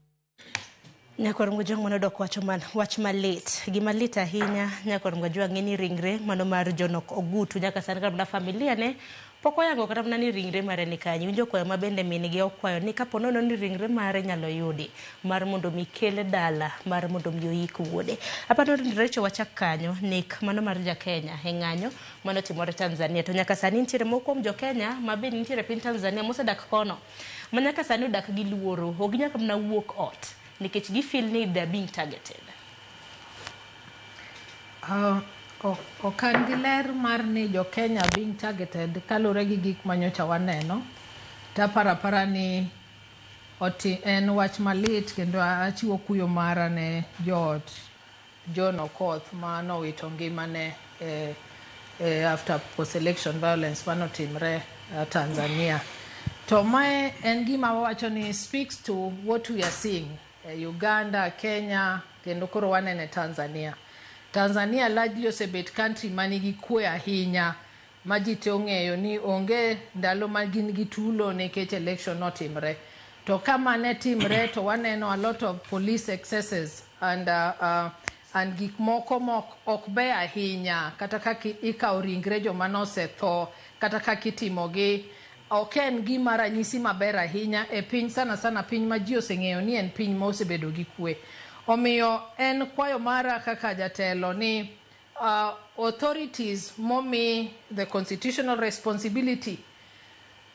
Nyakor mgojong mano dok wach malit. Gima lit ahinya nyakor mgojong ng'eni ringre mano mar John Ogutu nyaka sani kar familia ne poko yango kata mana ni ringre mare ni kanyo. Winjo kwayo mabende minigi okwayo ni kapo nono ni ringre mare nyalo yudi mar mondo mikele dala mar mondo mioyik wuode. Apano ni Rachael wachak kanyo nik mano mar ja Kenya e ng'anyo mano timore Tanzania. To nyaka sani nitiere moko jo Kenya mabende nitiere piny Tanzania mosedak kono. Ma nyaka sani odak gi luoro. Ok nyaka mna wuok ot. Nikech gi feel ni they're being targeted. Okan gi ler mar ni jo Kenya being targeted kalure gi gik manyocha waneno. Tapara ni en wach malit kendo achiwo kuyo mara ne joot John Okoth ma nowito ngimane after post-election violence manotimre Tanzania. To mae en gima wawacho ni speaks to what we are seeing Uganda, Kenya, kendo koro wanene Tanzania. Tanzania largely osebet country manigi kwe ahinya ma ji te ong'eyo ni onge ndalo ma gin gi tulo nikech election notimre. To kama ne timre to waneno a lot of police excesses and gik moko ok be ahinya kata kaka ikawo ringre joma nosetho kata kaka itimogi. Ok en gima ranyisi maber ahinya e piny sana piny ma ji oseng'eyo ni en piny ma osebedo gi kwe. Omiyo en kwayo mara kaka jatelo ni authorities momi the constitutional responsibility,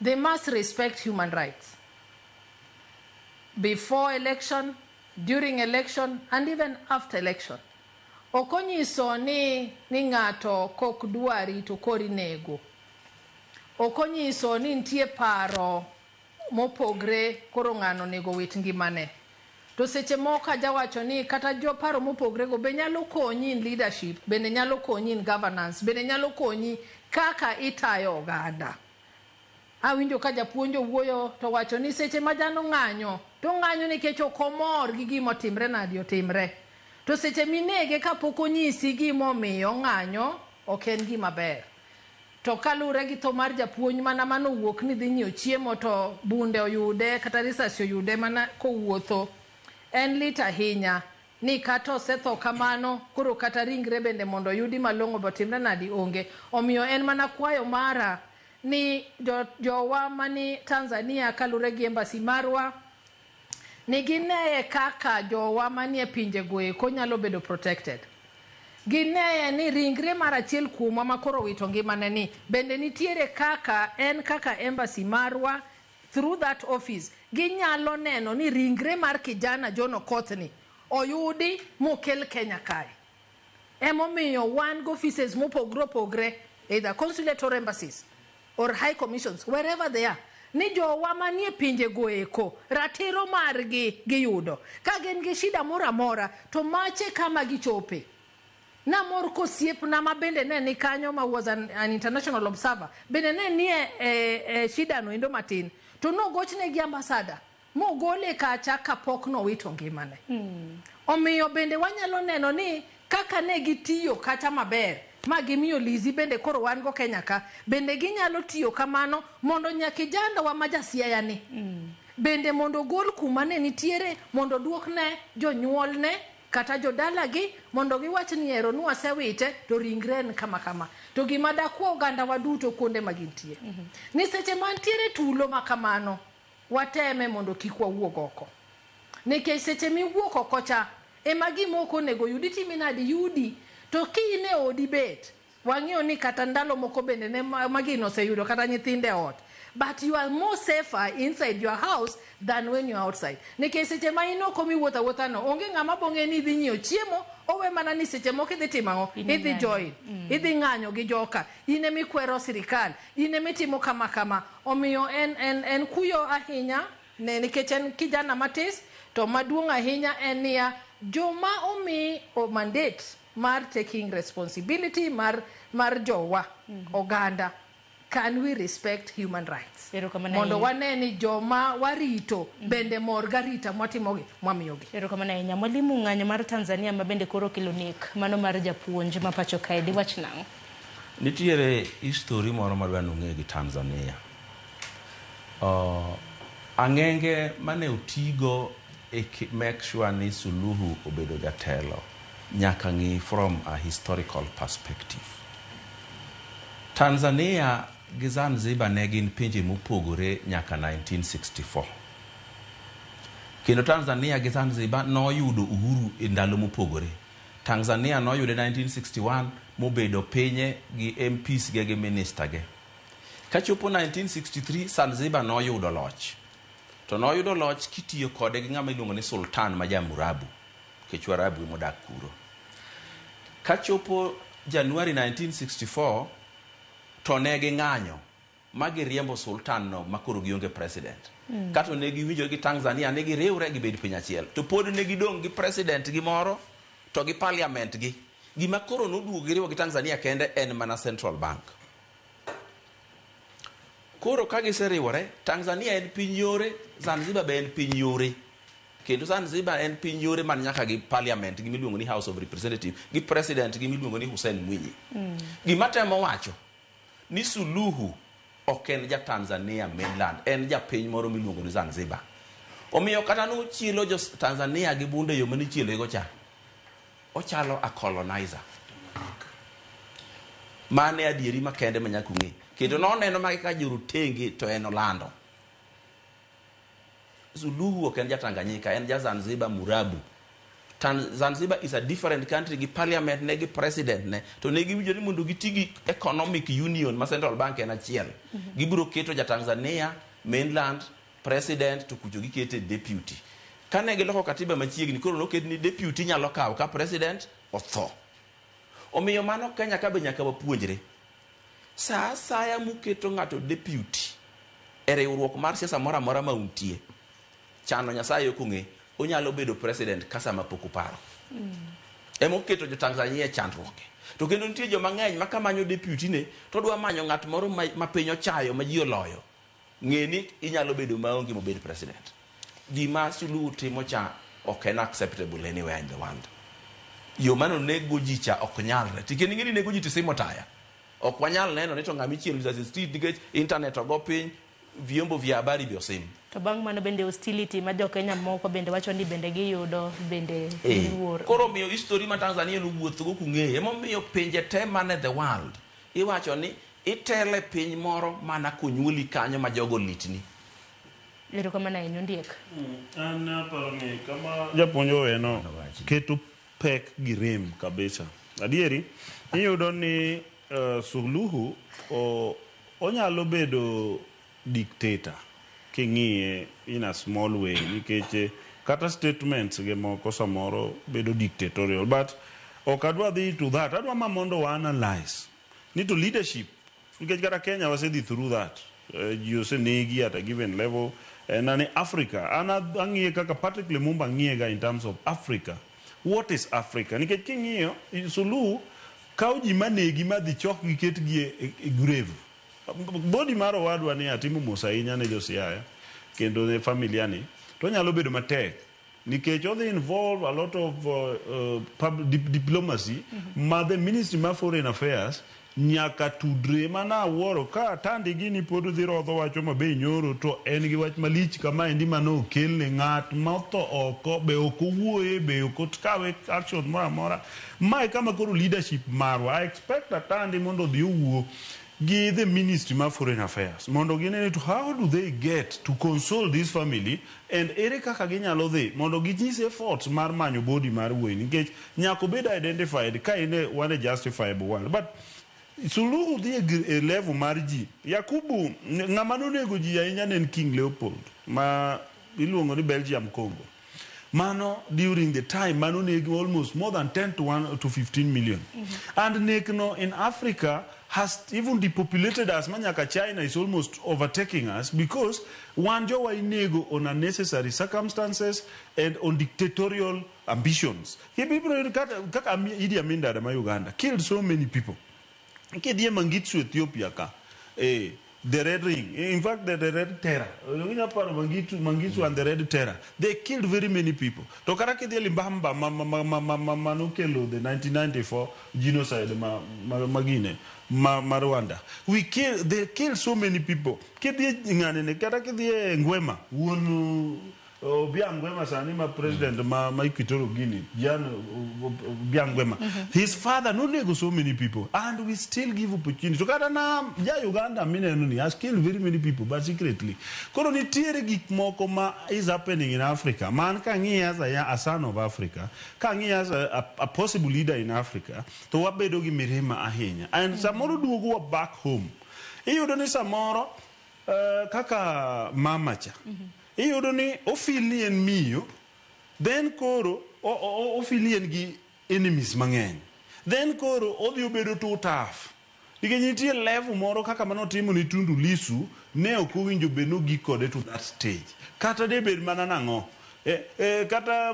they must respect human rights. Before election, during election, and even after election. Okonyiso ni ng'ato kok dwari to kori nego. Okonyiso ni ntie paro mopogre koro ng'ano nego wit ngimane. To seche moko ajawacho ni kata jo paro mopogre go be nyalo konyi in leadership, bende nyalo konyi in governance, bende nyalo konyi kaka itayo oganda. Awinjo ka japuonjo wuoyo to wacho ni seche ma jano ng'anyo, to ng'anyo nikech ok omor gi gima otimre nadi otimre. To seche minege kapok onyisi gima omiyo ng'anyo, ok en gima ber. To kalure gi tho mar japuonj mana manowuok ni dhi nyiewo chiemo to bunde oyude kata risasi oyude mana kowuotho. En lit ahinya ni kata osetho kamano koro kata ringre bende mondo yudi malong'o botimre nadi onge. Omiyo en mana kwayo mara ni jowa mani Tanzania kalure gi embassy marwa ni gineye kaka jowa manie pinje goeko nyalo bedo protected. Gineye ni ringre mar achiel kuomwa ma koro wito ngimane ni bende nitiere kaka embassy marwa through that office ginyalo neno ni ringre mar kijana John Okoth ni oyudi mokel Kenya kae. Emomiyo wan go offices mopogre either consulate or embassies or high commissions wherever they are ni jowa manie pinje goeko ratiro margi giyudo ka gin gi shida mora mora to mache kama gichope. Namor kosiepna ma bende ne ni kanyo ma was an international observer bende ne nie shida no endo matin to no gochne gi ambassador mo gole kacha kapok no wito ngimane. Omiyo bende wanyalo neno ni kaka ne gitiyo kata maber ma gimiyo lizi bende koro wan go Kenya ka bende ginyalo tiyo kamano mondo nyakijanda wa majasiaya ni bende mondo gol kuma ne nitiere mondo duokne jonyuolne kata jodalagi mondo giwach ni ero nwasewite to ringren kama to gima dakwa oganda waduto kuonde magintie ni seche mantiere tulo makamano wateme mondo kik wawuog oko nikech seche miwuok oko cha ema gimoko nego yudi timinadi yudi to kine odi bet wang'eyo ni kata ndalo moko bende ne magino oseyudo kata nyithinde ot but you are more safer inside your house than when you are outside nikech seche ma inoko miwuotha no onge ng'ama bong'e ni idhi nyiewo chiemo owe mana ni seche moko idhi timang'o idhi join idhi ng'anyo gi joka ine mikwero sirikal ine mitimo kama omiyo en kuyo ahinya ne nikech en kijana matis to maduong' ahinya en niya joma omi o mandate mar taking responsibility mar jowa oganda can we respect human rights mondo wane ni joma warito bende mor garita mwatimogi mwamiyogi erokamano ahinya mwalimu ng'anyo mar Tanzania ma bende koro kelo nek mano mar japuonj ma pacho kae diwach nang'o nitiere history moro madwa nong'e gi Tanzania ang'enge mane utigo make sure ni Suluhu obedo jatelo nyaka ng'i from a historical perspective. Tanzania gi Zanzibar ne gin pinje mopogore nyaka 1964. Kendo Tanzania gi Zanzibar noyudo uhuru e ndalo mopogore. Tanzania noyude 1961 mobedo pinye gi MPs gi minister ge. Kachopo 1963 Zanzibar noyudo loch. To noyudo loch kitiyo kode gi ng'ama iluongo ni Sultan ma Jamurabu. Kechwarabu modak kuro. Kachopo January 1964 to ne ging'anyo magiriembo Sultan no makoro gionge president. Kato ne giwinjo gi Tanzania ne giriwre gi bed piny achiel. To pod ne gidong gi president gi moro to gi parliament gi. Gima koro noduogo giriwo gi Tanzania kende en mana Central Bank. Koro ka giseriwore Tanzania en piny yore, Zanzibar be en piny yore. Kendo Zanzibar en piny yore man nyaka gi parliament gi miluongo ni House of Representatives gi president gi miluongo ni Hussein Mwinyi. Gima temo wacho ni Suluhu ok en ja Tanzania mainland, en ja piny moro miluongo ni Zanzibar. Omiyo kata no chilo jo Tanzania gi bunde yo mani chilo go cha. Ochalo a colonizer. Mane adieri makende manyaka ng'e. Kendo noneno magi ka jorotenge to en olando. Suluhu ok en ja Tanganyika, en ja Zanzibar Murabu. Zanzibar is a different country gi parliament ne gi president ne to ne giwinjo ni mondo gitigi economic union ma Central Bank en achiel. Gibiro keto ja Tanzania mainland president to kucho gikete deputy. Kane giloko katiba machiegni koro noket ni deputy nyalo kawo ka president otho. Omiyo mano Kenya ka be nyaka wapuonjre. Sa asaya muketo ng'ato deputy e riwruok mar siasa moro amora ma untie. Chano Nyasaye okong'e onyalo bedo president kasa mapok uparo. Emo keto jo Tanzania chandruoge. To kendo nitie joma ng'eny ma kamanyo deputy ne to dwa manyo ng'at moro ma piny ochayo ma ji oloyo. Ng'eni inyalo bedo maonge mobed president. Gima Suluhu timo cha ok en acceptable anywhere in the world. Yo mano nego ji cha ok nyalre. Tikeni ng'eni nego ji tisimo taya. Ok wanyal neno ni to ng'ami chielo za street nikech internet ogo piny vyombo vya habari biosim. To bang' mano bende hostility ma jo Kenya moko bende wacho ni bende giyudo bende wuoro. Koro miyo history ma Tanzania no wuotho go kung'eye. Emo miyo pinje te mane the world. Iwacho ni itele piny moro mana konyuoli kanyo ma jogo litni. Lero kama na Ondiek. An paro ni kama japuonjo eno keto pek gi rem kabisa. Adieri iyudo ni Suluhu onyalo bedo dictator king'iye in a small way nikech kata statements ge moko samoro bedo dictatorial, but ok adwa dhi to that. Adwa ma mondo wa analyze ni to leadership nikech kata Kenya wasedhi through that. You senegi at a given level nani Africa ang'iye kaka particularly mumba ng'iye in terms of Africa. What is Africa? Nikech king'iyo Suluhu kao ji manegi madhi chok gi ket gi e grave. Body maro wadwa ni atimo mosainya ne Josiaya kendo ne familia ni to nyalo bedo matek nikech odhi involve a lot of diplomacy ma the Ministry of Foreign Affairs nyaka tudre mana wuoro ka tandi gini pod dhi rodho wacho mabe nyoro to en gi wach malich kama endi mano okelne ng'at motho oko be ok owuoye be ok otkawe action mora mora mae kama koro leadership marwa I expect atandi mondo dhi owuo gi the Ministry of Foreign Affairs mondo ginene to how do they get to console this family and ere kaka ginyalo dhi mondo ginyis efforts mar manyo body mar wuoyi nikech nyako bed identified ka ine one justifiable one but suluhu dhi e level mar ji Yakubu ng'ama nonego ji ahinya ne King Leopold ma iluongo ni Belgium Congo mano during the time mano nego almost more than 10 to 15 million and nekno in Africa has even depopulated us manyaka China is almost overtaking us because one jowa inego on unnecessary circumstances and on dictatorial ambitions. People kaka Idi Amin Dada ma Uganda killed so many people. Kedie Mangitsu Ethiopia ka the Red Ring, in fact the Red Terror, Mangitsu and the Red Terror, they killed very many people. Tokarake de Limbamba Manukelo, the 1994 genocide Magine Rwanda. They killed so many people. Kedie Ngane Karake de Ngwema Biangwema Sanima president ma Equatorial Guinea, Biangwema. His father no nego so many people, and we still give opportunity. So na Uganda has killed very many people, but secretly. Koroni tiere gik moko ma is happening in Africa. Man kangi as a son of Africa, kangi as a possible leader in Africa. To wabedo gi mirema ahenya. And samoro duogo back home. Iyudo ni samoro kaka mamacha. Iyudo ni ofili en miyo, then koro ofili en gi enemies mang'eny. Then koro odhi obedo too tough. Nikech nitie level moro kaka manotimo ni Tundu Lissu ne ok owinjo bed nogikode to that stage. Kata de bed mana nang'o. Kata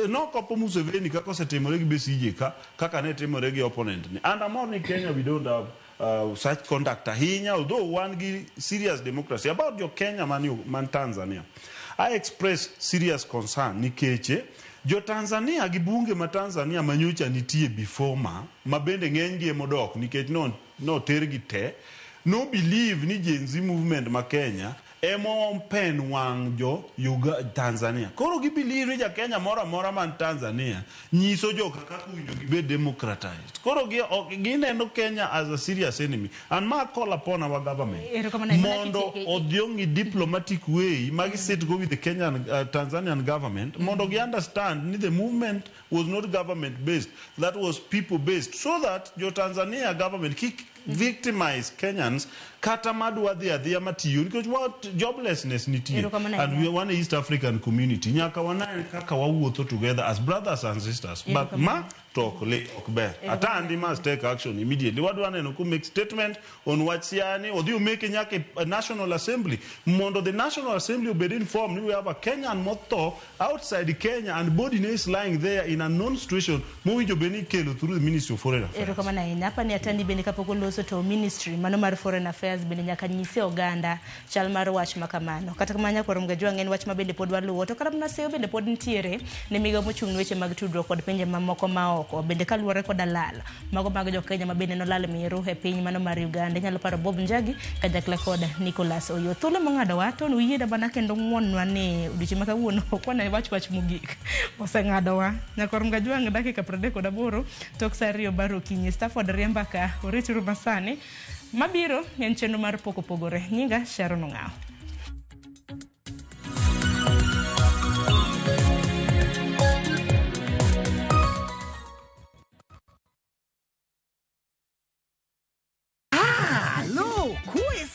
nokopo Museveni kaka osetimore gi Besigye kaka ne timore gi opponent ni. And amor ni Kenya we don't have such conduct ahinya, although one gi serious democracy. About your Kenya man Tanzania, I express serious concern nikeche jo Tanzania gi bunge ma Tanzania manyocha nitie before ma bende ng'eny gi emodok nikech no tergi te no believe ni Gen Z movement ma Kenya emo pen wang jo Tanzania. Koro gi believe ni ja Kenya mora man Tanzania nyiso jo kaka kuwinjo gibe democratized. Koro gineno Kenya as a serious enemy. And ma call upon our government mondo odiongi diplomatic way magi sit go with the Kenyan Tanzanian government mondo gi understand ni the movement was not government based, that was people based, so that your Tanzania government victimize Kenyans kata madwa dhia matiyo because what joblessness nitie and we want East African community nyaka wana kaka wawuotho together as brothers and sisters but ma talk le okber atandi must take action immediately wadwa neno ku make statement on wachiani or you make nyaka a national assembly mondo the national assembly obed informed we have a Kenyan motto outside Kenya and body is lying there in a non situation mowinjo beni kelo through the Ministry of Foreign Affairs. Kama na hapa ni atandi beni kapoko loso to ministry mano mar Foreign Affairs beni nyaka nyise oganda chal mar wach makamano kata kamanya kwa rumgajwa ng'en wach mabende pod waluwo to karabna seyo bende pod ntiere ne miga mochung' weche mag tudruok kod pinje mamoko maoko bende kaluwore kod alal mago mag jo Kenya mabende no lal miero e piny mano mar Uganda nyalo paro Bob Njagi kajakla kod Nicholas Oyo thuolo mong'ado wato no yieda bana kendo ng'wonwa ne udichi makawuono kwana wach mogik oseng'ado wa nyaka rumgajwa ng' dakika 38 tok saa 2 baro kinyi Stafford Riembaka orituru masani mabiro en chenro mar poko pogore nyinga Sharon Ng'ao.